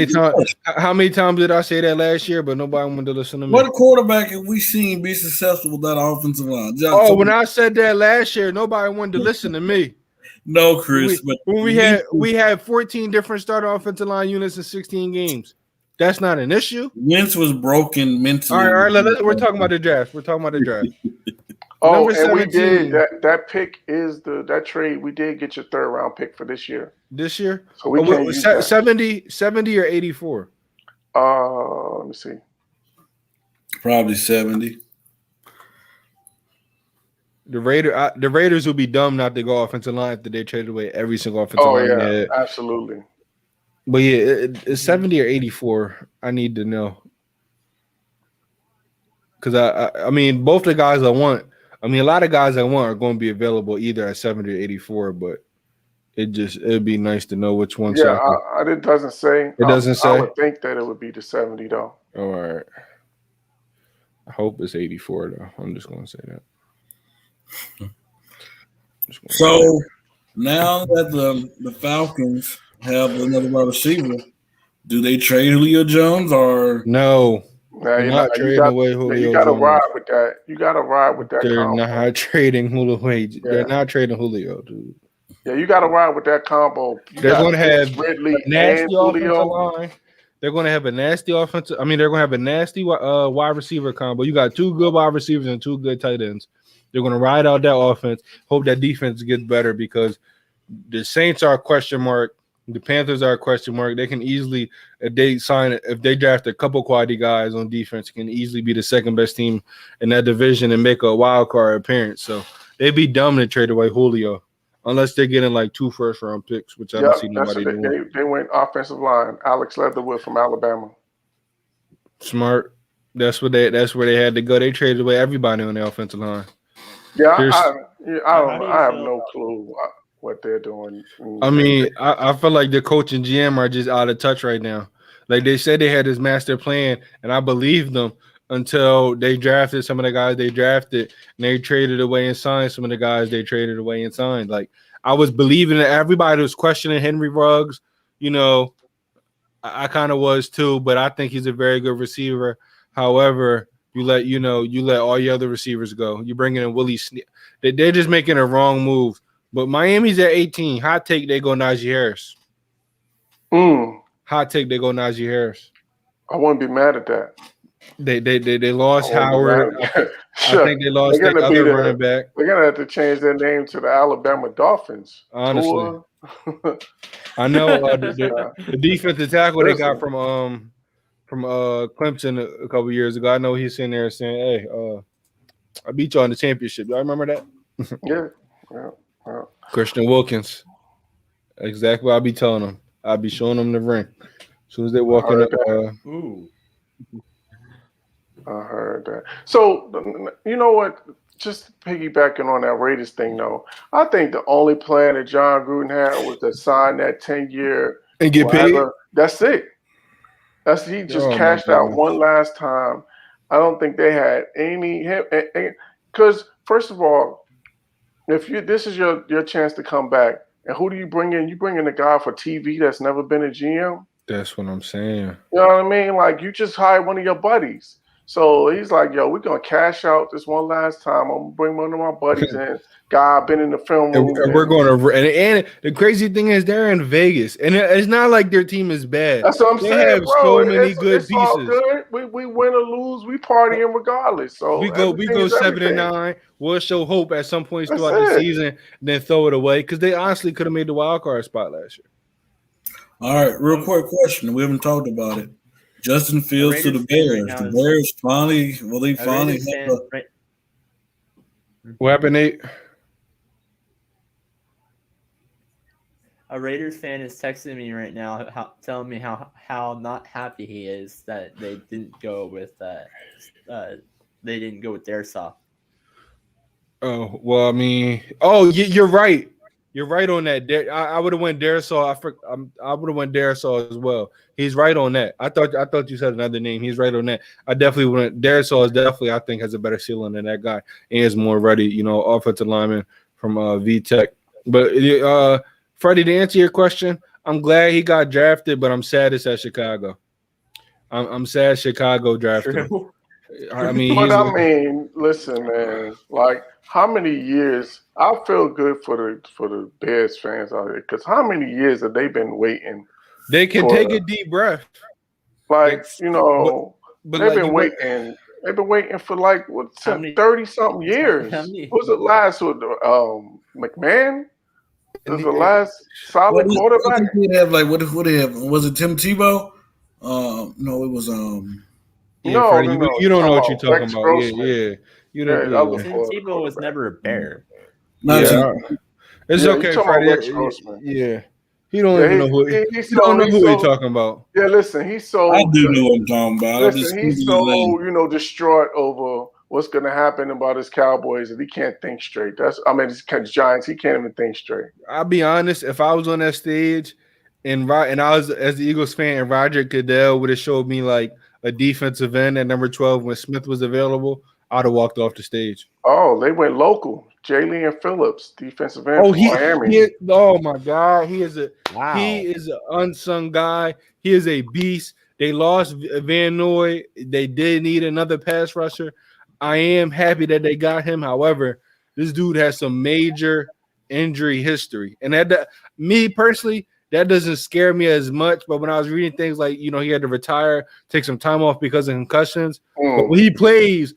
many times did I say that last year? But nobody wanted to listen to me. What quarterback have we seen be successful with that offensive line? When I said that last year, nobody wanted to listen to me. No, Chris. When we had 14 different starter offensive line units in 16 games. That's not an issue. Wentz was broken mentally. All right. We're talking about the draft. Oh, and we did that pick is that trade. We did get your 3rd round pick for this year. This year? So we can't use that. 70 or 84? Let me see. Probably 70. The Raiders would be dumb not to go offensive line after they traded away every single offensive line. Oh yeah, absolutely. But yeah, it's 70 or 84. I need to know. Because I mean, both the guys I want. I mean, a lot of guys I want are going to be available either at 70 or 84. But it'd be nice to know which one. Yeah, it doesn't say. It doesn't say. I would think that it would be the 70 though. All right. I hope it's 84 though. I'm just going to say that. So now that the Falcons have another wide receiver, do they trade Julio Jones or no? They're not trading away Julio. You got to ride with that. You got to ride with that. They're not trading Julio. Yeah. They're not trading Julio, dude. Yeah, you got to ride with that combo. They're going to have Ridley nasty and Julio. Line. They're going to have a nasty offensive. I mean, they're going to have a nasty wide receiver combo. You got 2 good wide receivers and 2 good tight ends. They're going to ride out that offense. Hope that defense gets better because the Saints are a question mark. The Panthers are a question mark. They can easily, if they draft a couple quality guys on defense, can easily be the second best team in that division and make a wild card appearance. So they'd be dumb to trade away Julio unless they're getting like 2 first-round picks, which I don't see nobody doing. They went offensive line. Alex Leatherwood from Alabama. Smart. That's where they had to go. They traded away everybody on the offensive line. Yeah, I have no clue what they're doing. I mean, I feel like the coach and GM are just out of touch right now. Like they said they had this master plan, and I believed them until they drafted some of the guys they drafted, and they traded away and signed some of the guys they traded away and signed. Like I was believing that everybody was questioning Henry Ruggs. You know, I kind of was too, but I think he's a very good receiver. However, you let all your other receivers go. You're bringing in Willie Snead. They're just making a wrong move. But Miami's at 18. Hot take, they go Najee Harris. Hot take, they go Najee Harris. I wouldn't be mad at that. They lost Howard. I think they lost their other running back. They're gonna have to change their name to the Alabama Dolphins. Honestly, I know the defensive tackle they got from Clemson a couple years ago. I know he's sitting there saying, "Hey, I beat you on the championship." Y'all remember that? Yeah. Christian Wilkins. Exactly what I'll be telling them. I'll be showing them the ring. As soon as they walk in. I heard that. So, you know what? Just piggybacking on that Raiders thing, though, I think the only plan that John Gruden had was to sign that 10-year and get paid. That's it. He just cashed out one last time. I don't think they had any because first of all, if this is your chance to come back, and who do you bring in? You bring in a guy for TV that's never been a GM. That's what I'm saying. You know what I mean? Like you just hired one of your buddies. So he's like, yo, we're going to cash out this one last time. I'm going to bring one of my buddies in. Guy been in the film room. And we're going to, and the crazy thing is they're in Vegas, and it's not like their team is bad. That's what I'm they saying, have bro. so many good it's all pieces. good. We win or lose, we partying regardless. So we go everything. 7-9. We'll show hope at some points throughout the season, then throw it away because they honestly could have made the wild card spot last year. All right, real quick question. We haven't talked about it. Justin Fields to the Bears. The Bears finally, What happened, Nate? A Raiders fan is texting me right now, telling me how not happy he is that they didn't go with Darisaw. Oh well, I mean, you're right. You're right on that. I would have went Darisaw. I would have went Darisaw as well. He's right on that. I thought you said another name. He's right on that. I definitely went. Darisaw is definitely, I think, has a better ceiling than that guy and is more ready. Offensive lineman from VTech. But Freddie, to answer your question, I'm glad he got drafted, but I'm sad it's at Chicago. I'm sad Chicago drafted him. I mean, listen, man. Like, how many years? I feel good for the Bears fans out here because how many years have they been waiting? They can take a deep breath. Like, they've been waiting. They've been waiting for 30-something years. Who's the last with McMahon? Was the last solid quarterback? What they have? Was it Tim Tebow? No, it was No, Freddie, no. You don't know what you're talking Rex about. Grossman. Yeah. You don't. Tim Tebow was never a Bear. It's okay, Freddie. Yeah. He don't even know who he's talking about. Yeah, listen, he's so. I do know what I'm talking about. Listen, he's so distraught over what's going to happen about his Cowboys that he can't think straight. His Giants, he can't even think straight. I'll be honest. If I was on that stage and I was as the Eagles fan and Roger Goodell would have showed me like a defensive end at number 12 when Smith was available, I'd have walked off the stage. Oh, they went local. Jalen Phillips, defensive end. Oh my God, he is an unsung guy. He is a beast. They lost Van Noy. They did need another pass rusher. I am happy that they got him. However, this dude has some major injury history, and me personally, that doesn't scare me as much. But when I was reading things like he had to retire, take some time off because of concussions, but when he plays,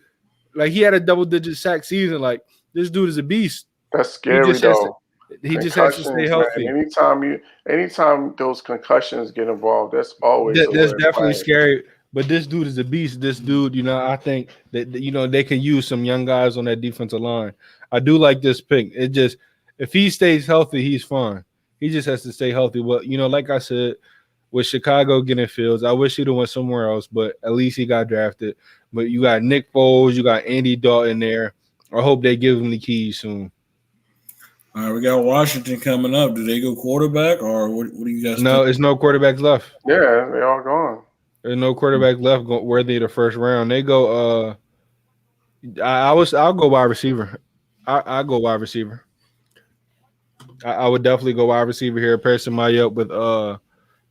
like he had a double-digit sack season, like. This dude is a beast. That's scary, he just has to stay healthy. Man, anytime those concussions get involved, that's always that's definitely scary. But this dude is a beast. This dude, I think that they can use some young guys on that defensive line. I do like this pick. It just if he stays healthy, he's fine. He just has to stay healthy. But like I said, with Chicago getting Fields, I wish he'd have went somewhere else. But at least he got drafted. But you got Nick Foles, you got Andy Dalton there. I hope they give him the keys soon. All right, we got Washington coming up. Do they go quarterback or what do you guys No, think? there's no quarterbacks left. Yeah, they all gone. There's no quarterback left worthy of the first round. They go I'll go wide receiver. I'll go wide receiver. I would definitely go wide receiver here, pair somebody up with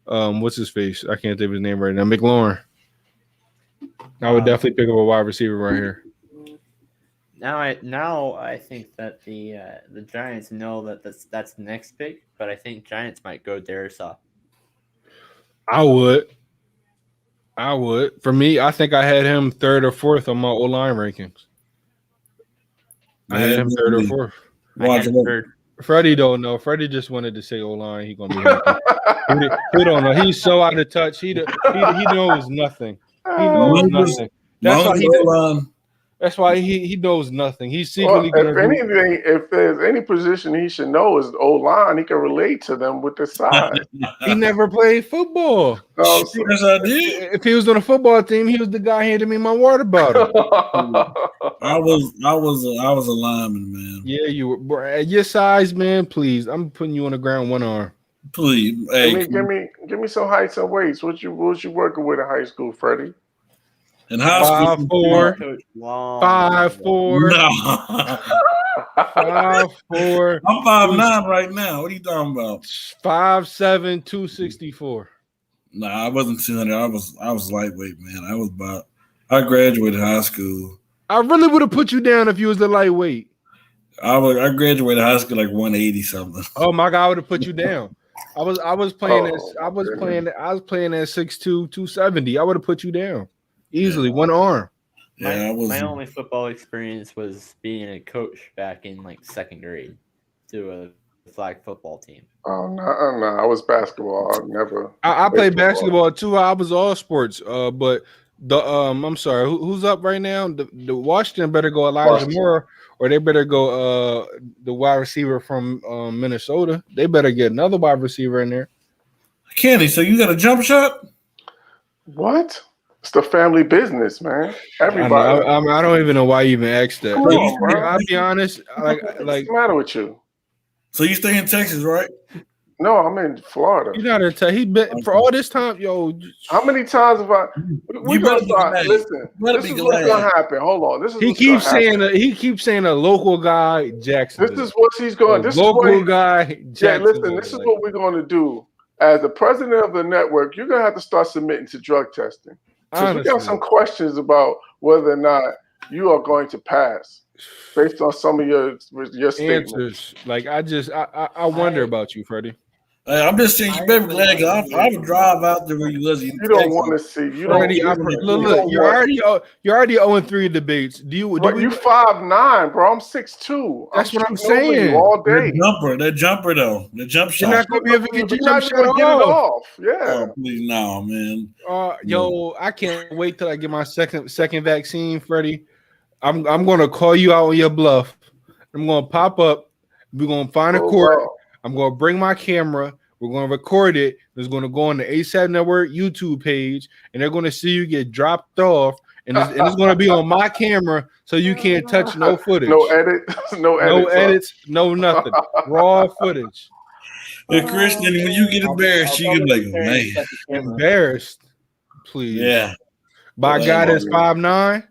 what's his face? I can't think of his name right now. McLaurin. I would definitely pick up a wide receiver right here. Now I think that the Giants know that that's the next pick, but I think Giants might go Darisaw. I would. For me, I think I had him third or fourth on my O-line rankings. I had him third or fourth. Third. Freddie don't know. Freddie just wanted to say O-line. He gonna be happy. he don't know. He's so out of touch. He knows nothing. He knows nothing. That's why he knows nothing. He's secretly if there's any position he should know is O-line, he can relate to them with the size. He never played football. Oh, yes, I did. If he was on a football team, he was the guy handing me my water bottle. I was a lineman, man. Yeah, you were. At your size, man, please. I'm putting you on the ground one arm. Please, hey, give me some heights and weights. What you working with in high school, Freddie? In high school, 5'4", 5'4", No. 5'4". I'm 5'9" right now. What are you talking about? 5'7", 264. Nah, I wasn't 200. I was lightweight, man. I I graduated high school. I really would have put you down if you was the lightweight. I graduated high school like 180 something. Oh my God, I would have put you down. I was playing at Oh, I was goodness. playing at 6'2", 270. I would have put you down easily, one arm. My only football experience was being a coach back in like second grade to a flag football team. Oh no, I was basketball. I never. I played football. basketball too. I was all sports. But the I'm sorry, who's up right now? The Washington better go Elijah Washington. Moore, or they better go the wide receiver from Minnesota. They better get another wide receiver in there. Kenny, so you got a jump shot? What? It's the family business, man. Everybody. I don't even know why you even asked that. Come on, bro. I'll be honest, like What's the matter with you? So you stay in Texas, right? No, I'm in Florida. you're not in he been for all this time, yo. How many times have I? We You gonna better be start. glad. Listen, You better this be is what's glad. gonna happen. Hold on. This is He what's keeps gonna happen. saying a local guy Jackson. This is what he's going. This is local what. guy Yeah, Jackson. listen. This is what we're going to do. As the president of the network, you're gonna have to start submitting to drug testing. Because we got honestly. some questions about whether or not you are going to pass based on some of your statements. Answers. Like I wonder about you, Freddie. Hey, I'm just saying you better be glad. 'Cause I would drive out there where you was. You don't want to see. You don't. Freddie, You look, you're already 0-3 in debates. Do you? But you 5'9", bro. I'm 6'2". That's what I'm shooting over you saying. all day. That jumper though, the jump You're shot. not gonna be able to get your You're not jump gonna shot get it off. off. Yeah. Oh, please, no, man. Yo, I can't wait till I get my second vaccine, Freddie. I'm gonna call you out on your bluff. I'm gonna pop up. We're gonna find a Oh, court. wow. I'm gonna bring my camera. We're gonna record it. It's gonna go on the ASAP Network YouTube page, and they're gonna see you get dropped off, and it's gonna be on my camera, so you can't touch no footage, No edit. No edits. no nothing, raw footage. Hey, Christian, when you get embarrassed, you can be like, man, Embarrassed, please. yeah. By a guy that's 5'9",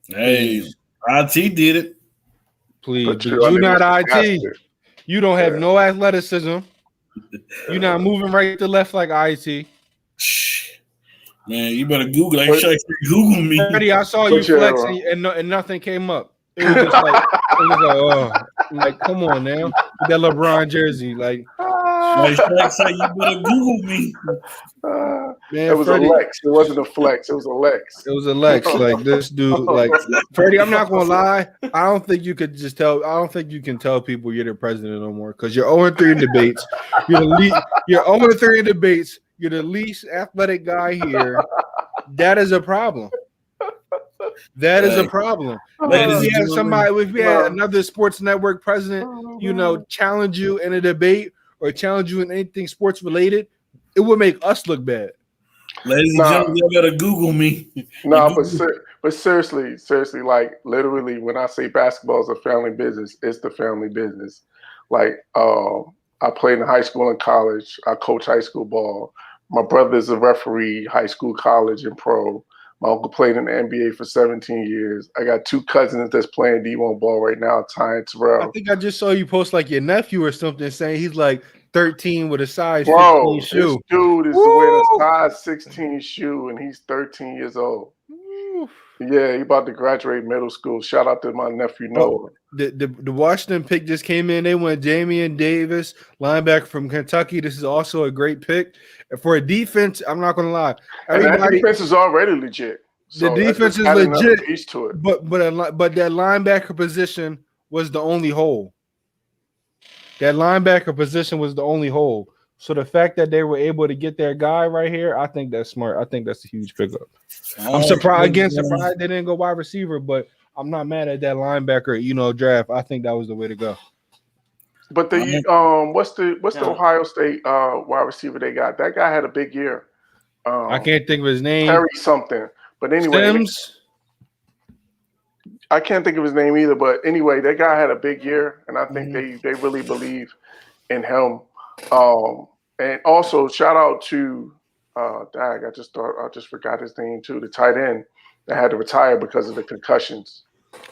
Hey, IT did it. please. But You're not IT. it. You don't have Yeah. no athleticism. You're not moving right to left like IT. Shh. Man, you better Google. I sure Google me. Freddie, I saw you Put your- flex and nothing came up. It was just like, come on now. With that LeBron jersey. Like, Like Shaq say, you better Google me. Man, man, it was Freddie, a Lex. It wasn't a flex. It was a Lex. it was a Lex. Like this dude, like Freddie, I'm not gonna lie. I don't think you could just tell. I don't think you can tell people you're the president no more because you're 0-3 in debates. You're 0-3 in debates. You're the least athletic guy here. That is a problem. That is a problem. Like if we had somebody, if we had another sports network president, challenge you in a debate or challenge you in anything sports related, it would make us look bad. Ladies and gentlemen, you better Google me. No, but seriously, like literally, when I say basketball is a family business, it's the family business. Like, I played in high school and college. I coach high school ball. My brother's a referee, high school, college, and pro. My uncle played in the NBA for 17 years. I got two cousins that's playing D1 ball right now, Ty and I Terrell. think I just saw you post like your nephew or something saying he's like 13 with a size Bro, 15 shoe. this dude is wearing a size 16 shoe, and he's 13 years old. Woo. Yeah, he about to graduate middle school. Shout out to my nephew Noah. The Washington pick just came in. They went Damian Davis, linebacker from Kentucky. This is also a great pick. For a defense, I'm not going to lie. And that defense is already legit. The defense is added another legit, piece to it. but that linebacker position was the only hole. That linebacker position was the only hole. So the fact that they were able to get their guy right here, I think that's smart. I think that's a huge pickup. I'm surprised they didn't go wide receiver, but I'm not mad at that linebacker, draft. I think that was the way to go. But what's the Ohio State wide receiver they got? That guy had a big year. I can't think of his name. Terry something. But anyway, Sims? I can't think of his name either. But anyway, that guy had a big year, and I think they really believe in him. And also shout out to I just forgot his name too. The tight end that had to retire because of the concussions.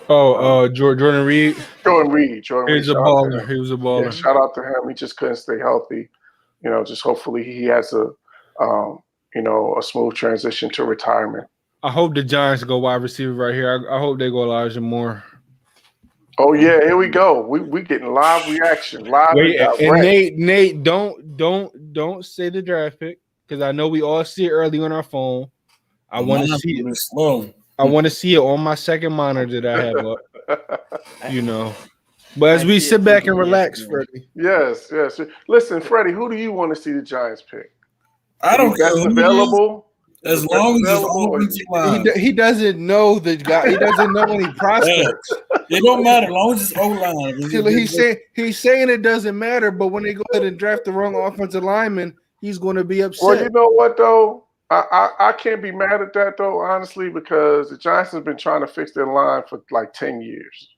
Jordan Reed. Jordan Reed. He was a baller. Yeah, shout out to him. He just couldn't stay healthy. Just hopefully he has a smooth transition to retirement. I hope the Giants go wide receiver right here. I hope they go Elijah Moore. Oh yeah, here we go. We getting live reaction, live Wait, and and direct. Nate, don't say the draft pick because I know we all see it early on our phone. I want to see it. Slow. I want to see it on my second monitor that I have up. You know, but as I we see sit it back and too, relax, yeah. Freddie. Yes. Listen, Freddie, who do you want to see the Giants pick? I don't care That's who it is, available. as That's long as it's available. offensive line. He doesn't know the guy. He doesn't know any prospects. It don't matter as long as it's O-line. He's saying it doesn't matter, but when they go ahead and draft the wrong offensive lineman, he's going to be upset. Well, you know what though? I can't be mad at that though, honestly, because the Giants have been trying to fix their line for like 10 years.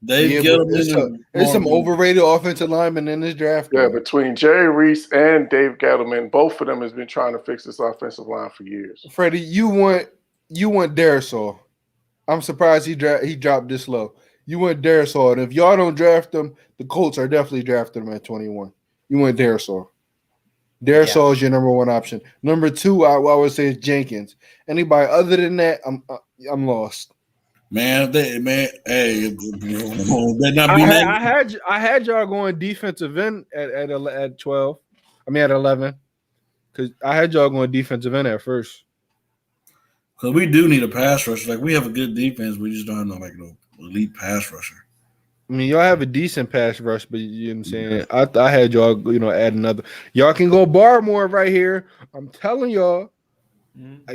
There's some overrated offensive linemen in this draft. Yeah, between Jerry Reese and Dave Gettleman, both of them has been trying to fix this offensive line for years. Freddie, you want Darisaw. I'm surprised he dropped this low. You want Darisaw, and if y'all don't draft him, the Colts are definitely drafting him at 21. You want Darisaw. Darisaw is your number one option. Number two, I would say is Jenkins. Anybody other than that, I'm lost. Man, hey, that not be I had y'all going defensive end at 12. I mean at 11, because I had y'all going defensive end at first. Because we do need a pass rusher. Like we have a good defense, we just don't have no elite pass rusher. I mean, y'all have a decent pass rush, but you know what I'm saying. I had y'all, add another. Y'all can go Barmore right here. I'm telling y'all.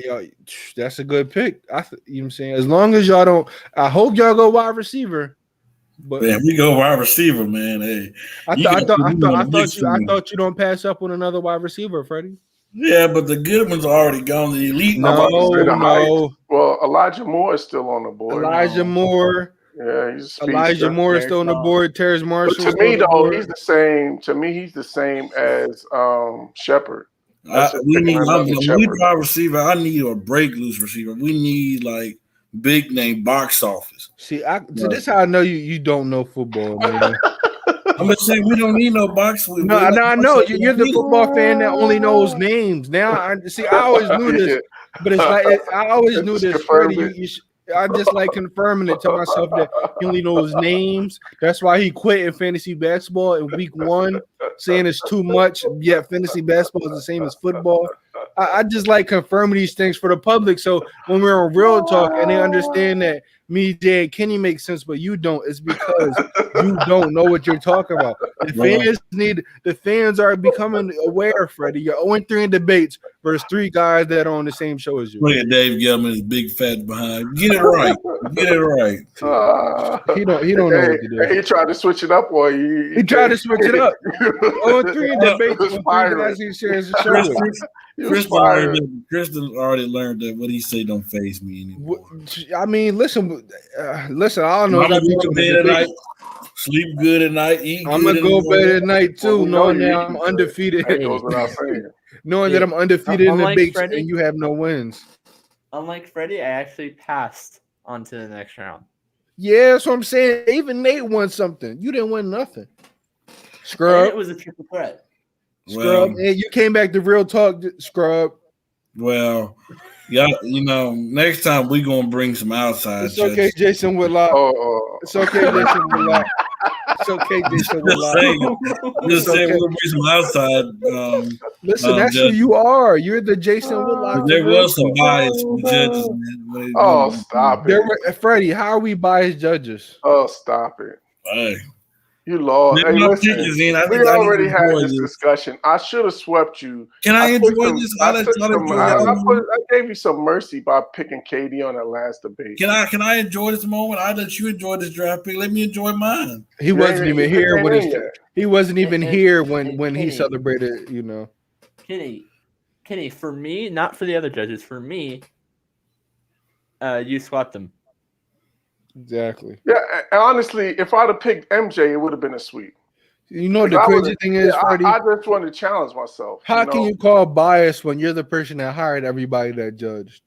Y'all, that's a good pick. You know what I'm saying? As long as y'all don't, I hope y'all go wide receiver. But man, we go wide receiver, man. Hey, I thought you don't pass up on another wide receiver, Freddie. Yeah, but the good ones are already gone. The elite. No. Well, Elijah Moore is still on the board. Elijah Moore. Yeah, he's Elijah Moore is still on the board. Terrace Marshall. But to me, though, he's the same. To me, he's the same as Shepard. We need wide receiver. I need a break loose receiver. We need like big name box office. See, so this is how I know you don't know football, man. I'm just saying we don't need no box. I know you're the football fan that only knows names. Now I always knew this, but it's like I always knew this. Freddie, I just like confirming it to myself that he only knows names. That's why he quit in fantasy basketball in week 1, saying it's too much. Yet fantasy basketball is the same as football. I just like confirming these things for the public. So when we're on Real Talk and they understand that me, Jay, and Kenny make sense, but you don't, it's because you don't know what you're talking about. The fans are becoming aware, Freddie. You're 0-3 in debates versus 3 guys that are on the same show as you. Look at Dave Gettleman, his big fat behind. Get it right. Get it right. He don't know what to do. He tried to switch it up on you. He tried to switch it up. 0-3 in debates. Kristen already learned that what he say don't faze me anymore. I mean, listen. I don't know. I'm gonna go to bed at night, sleep good at night, eat. I'm gonna go bed at night too, knowing that I'm undefeated. Knowing that I'm undefeated in the debates and you have no wins. Unlike Freddie, I actually passed on to the next round. Yeah, that's what I'm saying. Even Nate won something. You didn't win nothing. Scrub. It was a triple threat. Scrub. And you came back to Real Talk, Scrub. Well, yeah, next time we gonna bring some outside. It's okay, Jason Whitlock. It's okay, Jason Whitlock. It's okay, Jason Whitlock. Just saying we'll bring some outside. Listen, that's who you are. You're the Jason Whitlock. There was some bias from judges, man. Stop it. Freddie, how are we biased judges? Oh, stop it. Hey. You lost. Hey, listen, we already had this discussion. I should have swept you. Can I enjoy this? I gave you some mercy by picking KD on that last debate. Can I enjoy this moment? I let you enjoy this draft pick. Let me enjoy mine. He wasn't even here when he celebrated. Kenny, for me, not for the other judges. For me, you swept them. Exactly. Yeah, honestly, if I'd have picked MJ, it would have been a sweep. The crazy thing is, Freddie, I just wanted to challenge myself. How can you call bias when you're the person that hired everybody that judged?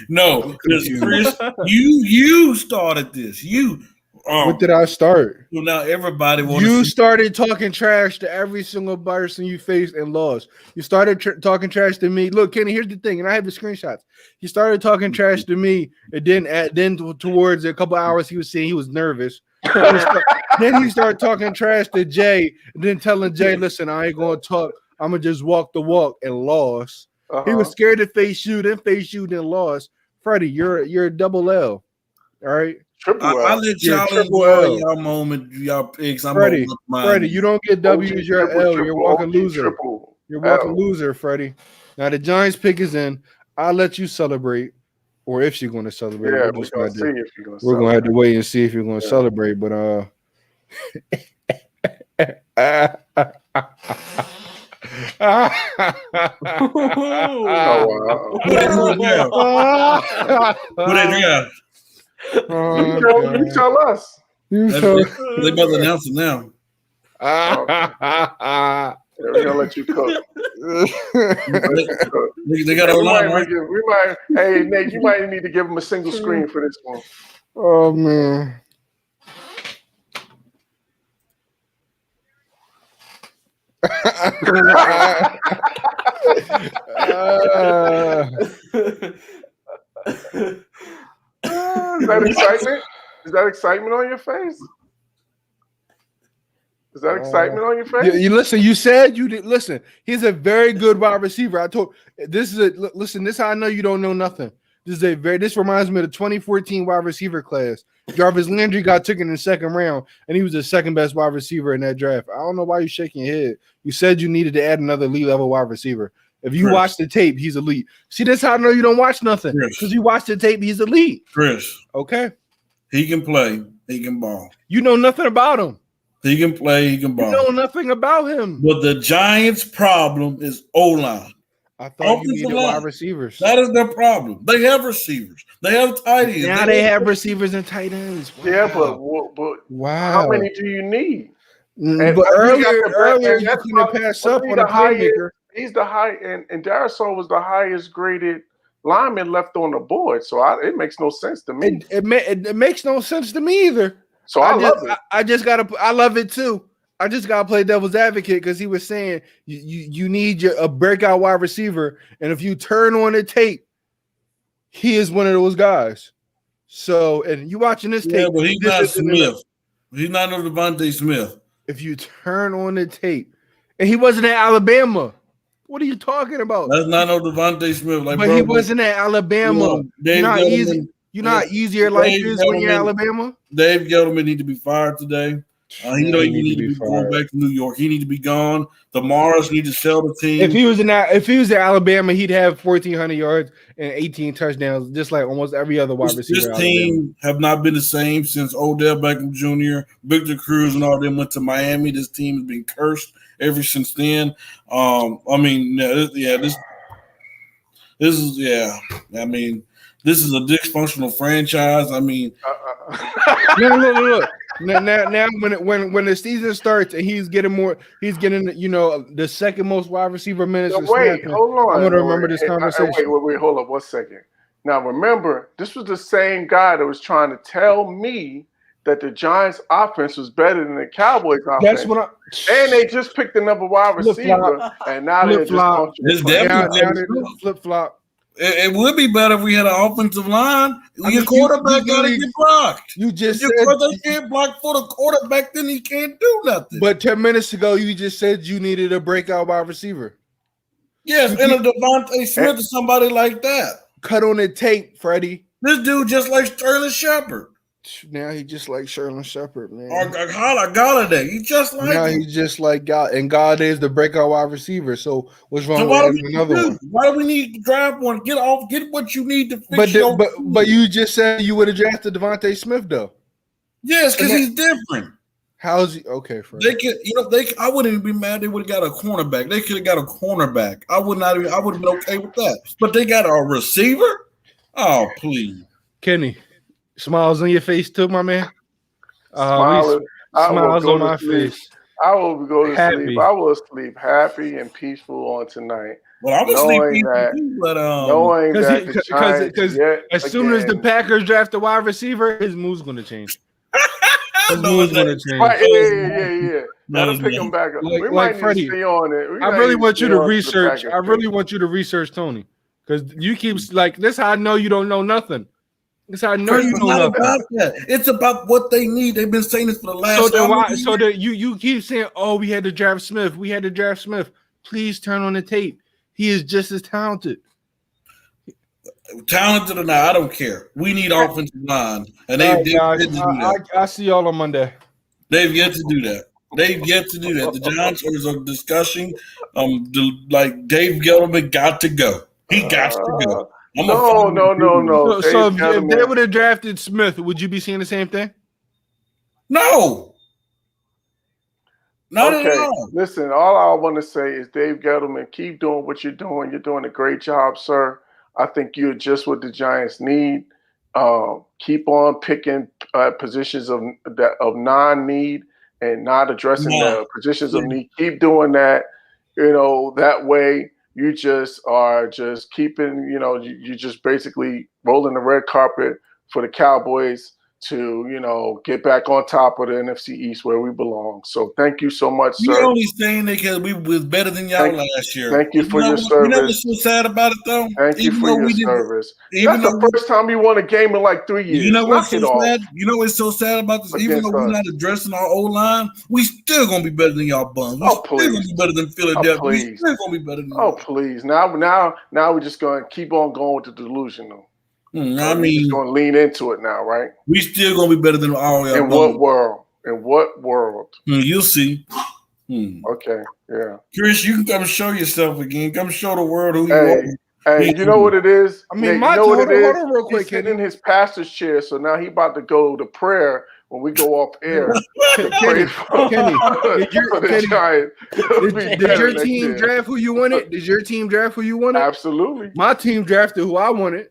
No, because Chris, you started this. What did I start? So now everybody wants You to started talking trash to every single person you faced and lost. You started talking trash to me. Look, Kenny, here's the thing, and I have the screenshots. He started talking trash to me, and then towards a couple hours, he was saying he was nervous. Then he started talking trash to Jay, and then telling Jay, "Listen, I ain't gonna talk. I'm gonna just walk the walk," and lost. He was scared to face you, then lost. Freddie, you're a double L. All right. I let y'all enjoy y'all moment, y'all picks. I'm Freddie, Freddie, you don't get W's, you're L. You're walking loser. You're walking loser, Freddie. Now the Giants pick is in. I'll let you celebrate, or if she's going to celebrate. Yeah, we're gonna see if you're gonna. We're gonna have to wait and see if you're going to celebrate. But You tell us. They about to announce it now. We're gonna let you cook. They got a line, right? Hey Nate, you might need to give them a single screen for this one. Oh man. Is that excitement? Is that excitement on your face? Is that excitement on your face? You listen. You said you did. Listen, he's a very good wide receiver. I told this is a listen. This is how I know you don't know nothing. This reminds me of the 2014 wide receiver class. Jarvis Landry got taken in the second round, and he was the second best wide receiver in that draft. I don't know why you're shaking your head. You said you needed to add another elite level wide receiver. If you watch the tape, he's elite. See, that's how I know you don't watch nothing. Because you watch the tape, he's elite. Chris. Okay. He can play. He can ball. You know nothing about him. He can play. He can ball. You know nothing about him. But the Giants' problem is O-line. I thought you needed wide receivers. That is their problem. They have receivers. They have tight ends. Now they have receivers and tight ends. Wow. Yeah, but wow. How many do you need? But earlier you couldn't pass up on a playmaker. He's the high, and Darisaw was the highest graded lineman left on the board. So it makes no sense to me. It makes no sense to me either. So I love it. I love it too. I just gotta play devil's advocate because he was saying you need a breakout wide receiver, and if you turn on the tape, he is one of those guys. So, and you watching this tape, but he's not Smith. He's not no Devontae Smith. If you turn on the tape, and he wasn't at Alabama. What are you talking about? That's not no Devontae Smith. But he wasn't at Alabama. You're not easy. You're not easier like this when you're Alabama. Dave Gettleman need to be fired today. He don't even need to be going back to New York. He need to be gone. The Morris need to sell the team. If he was at Alabama, he'd have 1,400 yards and 18 touchdowns, just like almost every other wide receiver. This team have not been the same since Odell Beckham Jr., Victor Cruz, and all them went to Miami. This team has been cursed ever since then. This is a dysfunctional franchise. I mean, look. Now when the season starts and he's getting the second most wide receiver minutes. Wait, hold on. I'm gonna remember this conversation. Wait, hold up 1 second. Now remember, this was the same guy that was trying to tell me that the Giants' offense was better than the Cowboys' offense. That's what and they just picked another wide receiver, and now they're just flip flop. It would be better if we had an offensive line. Your quarterback got to get blocked. You just said they can't block for the quarterback, then he can't do nothing. But 10 minutes ago, you just said you needed a breakout wide receiver. Yes, and a Devontae Smith or somebody like that. Cut on the tape, Freddie. This dude just like Sterling Shepard. Now he just like Sterling Shepard, man. Or Galladay. He just like now he just like God, and Galladay is the breakout wide receiver. So what's wrong with another one? Why do we need to draft one? Get what you need to fix. But you just said you would have drafted Devontae Smith though. Yes, because he's different. How's he okay? Freddie? They could, I wouldn't even be mad. They would have got a cornerback. They could have got a cornerback. I would have been okay with that. But they got a receiver. Oh please, Kenny. Smiles on your face too, my man. Smiles on my face. I will go to sleep. I will sleep happy and peaceful on tonight. Well, I'm knowing that because as soon as the Packers draft a wide receiver, his move's going to change. His No, mood's it's gonna not. change. Right, yeah. No, Let him it's pick not. him back up. Like- we like might need Freddie, to stay on it. I really want you to research. I really want you to research Tony, because you keep like this. How I know you don't know nothing. This how I know Chris, you it's know not nothing. about that. It's about what they need. They've been saying this for the last. So then how why? many So years? that you keep saying, "Oh, we had to draft Smith. We had to draft Smith." Please turn on the tape. He is just as talented. Talented or not, I don't care. We need offensive line, and All they've right, yet guys. to do that. I see y'all on Monday. They've yet to do that. They've yet to do that. The Giants are discussing, like Dave Gettleman got to go. He got to go. No. So Dave if they Gettleman- would have drafted Smith, would you be saying the same thing? No, not at all. Listen, all I want to say is, Dave Gettleman, keep doing what you're doing. You're doing a great job, sir. I think you're just what the Giants need. Keep on picking positions of non-need and not addressing the positions of need. Keep doing that. That way you just are just keeping. You just basically rolling the red carpet for the Cowboys to, get back on top of the NFC East where we belong. So thank you so much, sir. You're only saying that because we was better than y'all last year. Thank you for your service. You know what's so sad about it, though? Thank you for your service. That's the first time you won a game in like 3 years. You know what's so sad? You know what's so sad about this? Even though we're not addressing our O-line, we still going to be better than y'all bums. We're still going to be better than Philadelphia. We still going to be better than y'all. Please. Now we're just going to keep on going with the delusional. I mean, just going to lean into it now, right? We still going to be better than all y'all. In what world? In what world? You'll see. Okay, yeah. Chris, you can come show yourself again. Come show the world who you are. Hey, you know what it is? I mean, hold on real quick. He's sitting in his pastor's chair, so now he about to go to prayer when we go off air. Kenny, did your team draft who you wanted? Did your team draft who you wanted? Absolutely. My team drafted who I wanted.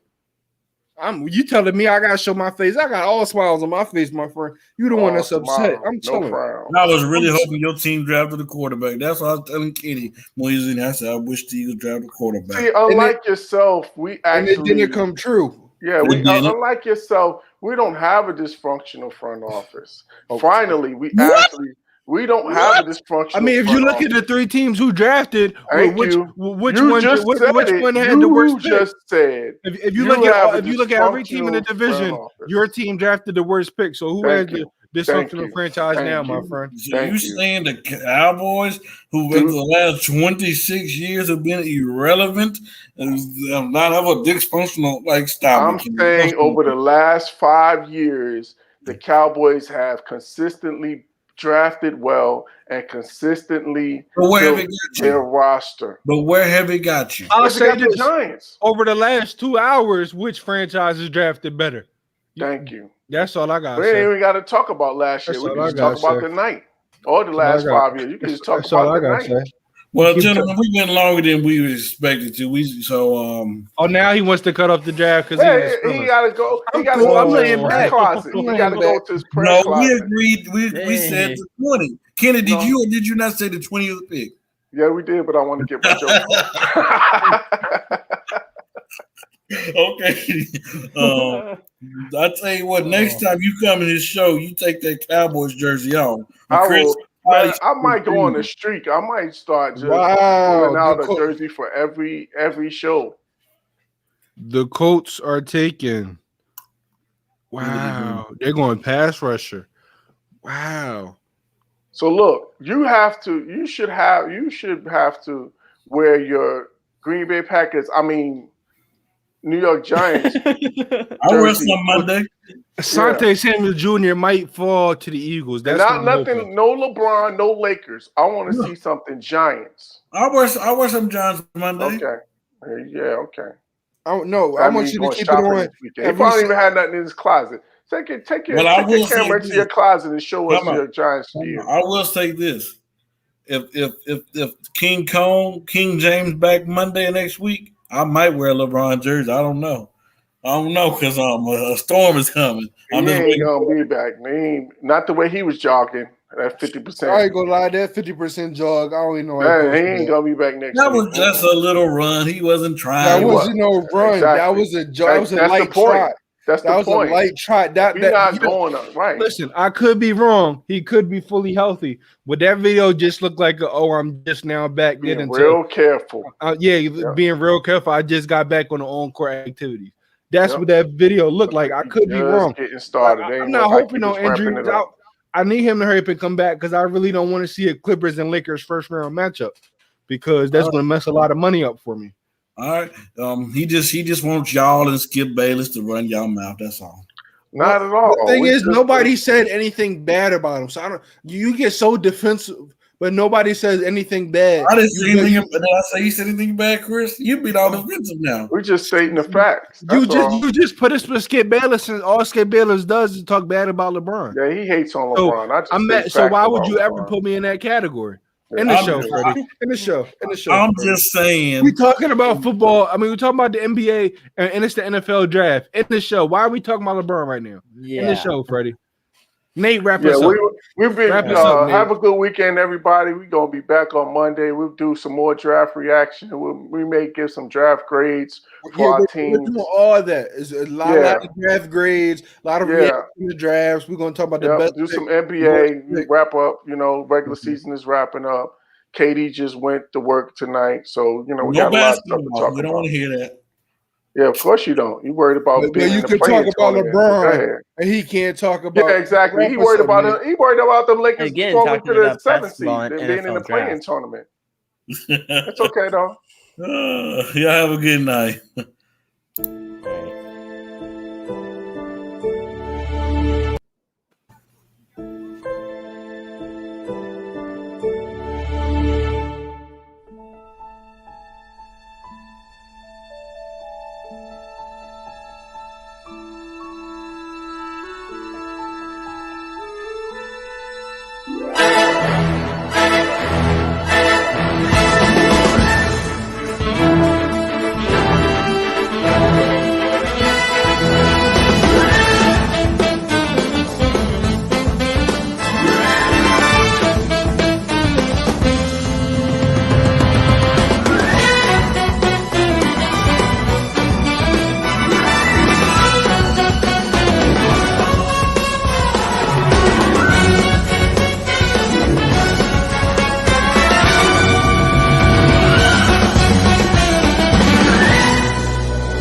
You telling me I gotta show my face? I got all smiles on my face, my friend. You the one that's upset. I'm chilling. I was really hoping your team drafted a quarterback. That's what I was telling Kenny when he was in there. I said, I wish the Eagles drafted a quarterback. See, unlike yourself, we actually and it didn't come true. Yeah, unlike yourself, we don't have a dysfunctional front office. Finally, we don't have a dysfunctional. I mean, if you look at the three teams who drafted, which one had the worst pick? Just said. If you look at every team in the division, your team drafted the worst pick. So who has the dysfunctional franchise now, my friend? So you saying the Cowboys, who in the last 26 years have been irrelevant, not have a dysfunctional style? I'm saying over the last 5 years, the Cowboys have consistently drafted well and consistently built their roster. But where have it got you? I'll say the Giants. Over the last 2 hours, which franchise is drafted better? Thank you. That's all I got. We ain't even got to talk about last year. We can just talk about the night or the last 5 years. You can just talk about the night. Well, gentlemen, we've been longer than we expected to. Oh, now he wants to cut off the draft because he got to go. He got to go to his prayer closet. He got to go to his prayer closet. No, we agreed. We said the 20. Kenny, did you or did you not say the 20th pick? Yeah, we did, but I want to get my joke. Okay. I tell you what, next time you come in this show, you take that Cowboys jersey on. I might go on the streak. I might start just pulling out a jersey for every show. The Colts are taken. Wow. They're going pass rusher. Wow. So look, you should have to wear your Green Bay Packers. I mean, New York Giants. I wear some Monday. Asante Samuel Jr. might fall to the Eagles. That's not nothing. No LeBron, no Lakers. I want to see something Giants. I wear some Giants Monday. Okay. Yeah. Okay. I want you to keep it on. He probably even had nothing in his closet. Take your camera to your closet and show us your Giants gear. I will say this: if King James back Monday next week, I might wear a LeBron jersey. I don't know because a storm is coming. He ain't gonna be back. Not the way he was jogging. That 50%. I ain't gonna lie, that 50% jog. I don't even know. He ain't gonna be back next week. That was just a little run. He wasn't trying. That wasn't no run. Exactly. That was a light trot. That's That the was point. a light try. We're not going up, right? Listen, I could be wrong. He could be fully healthy. But that video just looked like, I'm just now back Being getting real careful. being real careful. I just got back on the on-court activities. That's Yep. what that video looked like. I He could be just wrong. Getting started. I'm not hoping on injuries. It up. I need him to hurry up and come back because I really don't want to see a Clippers and Lakers first round matchup because that's going to mess a lot of money up for me. All right. He just wants y'all and Skip Bayless to run y'all mouth. That's all. Not at all. The thing It's is, just- nobody said anything bad about him. So I don't. You get so defensive, but nobody says anything bad. I didn't say You- anything. Did I say you said anything bad, Chris? You beat all defensive now. We're just stating the facts. You That's all. just put us with Skip Bayless, and all Skip Bayless does is talk bad about LeBron. Yeah, he hates on So, LeBron. I just I'm say mad, so facts why would about you ever LeBron. put me in that category? In Yeah, the I'm show, just- Freddie. In the show. I'm Freddie. just saying. We talking about football. I mean, we're talking about the NBA and it's the NFL draft. In the show. Why are we talking about LeBron right now? In the show, Freddie. Nate, wrap us Yeah, up. we've been Wrap us up, have Nate. a good weekend, everybody. We're gonna be back on Monday. We'll do some more draft reaction. We may give some draft grades for our we're teams. doing all that. It's a lot of draft grades, a lot of reaction to the drafts. We're going to talk about the Yeah, best. do some pick. NBA, wrap up. Regular season is wrapping up. KD just went to work tonight, so we No got a lot of stuff to basketball. talk We don't about. want to hear that. Yeah, of course you don't. You worried about But being you in the can talk playing about tournament. Go LeBron, ahead. and he can't talk about. Yeah, exactly. He Wrap us worried up, about man. it. He worried about them Lakers Again, falling talking to the about 7th basketball seed and and being in the NFL playing draft. tournament. It's okay though. Y'all have a good night.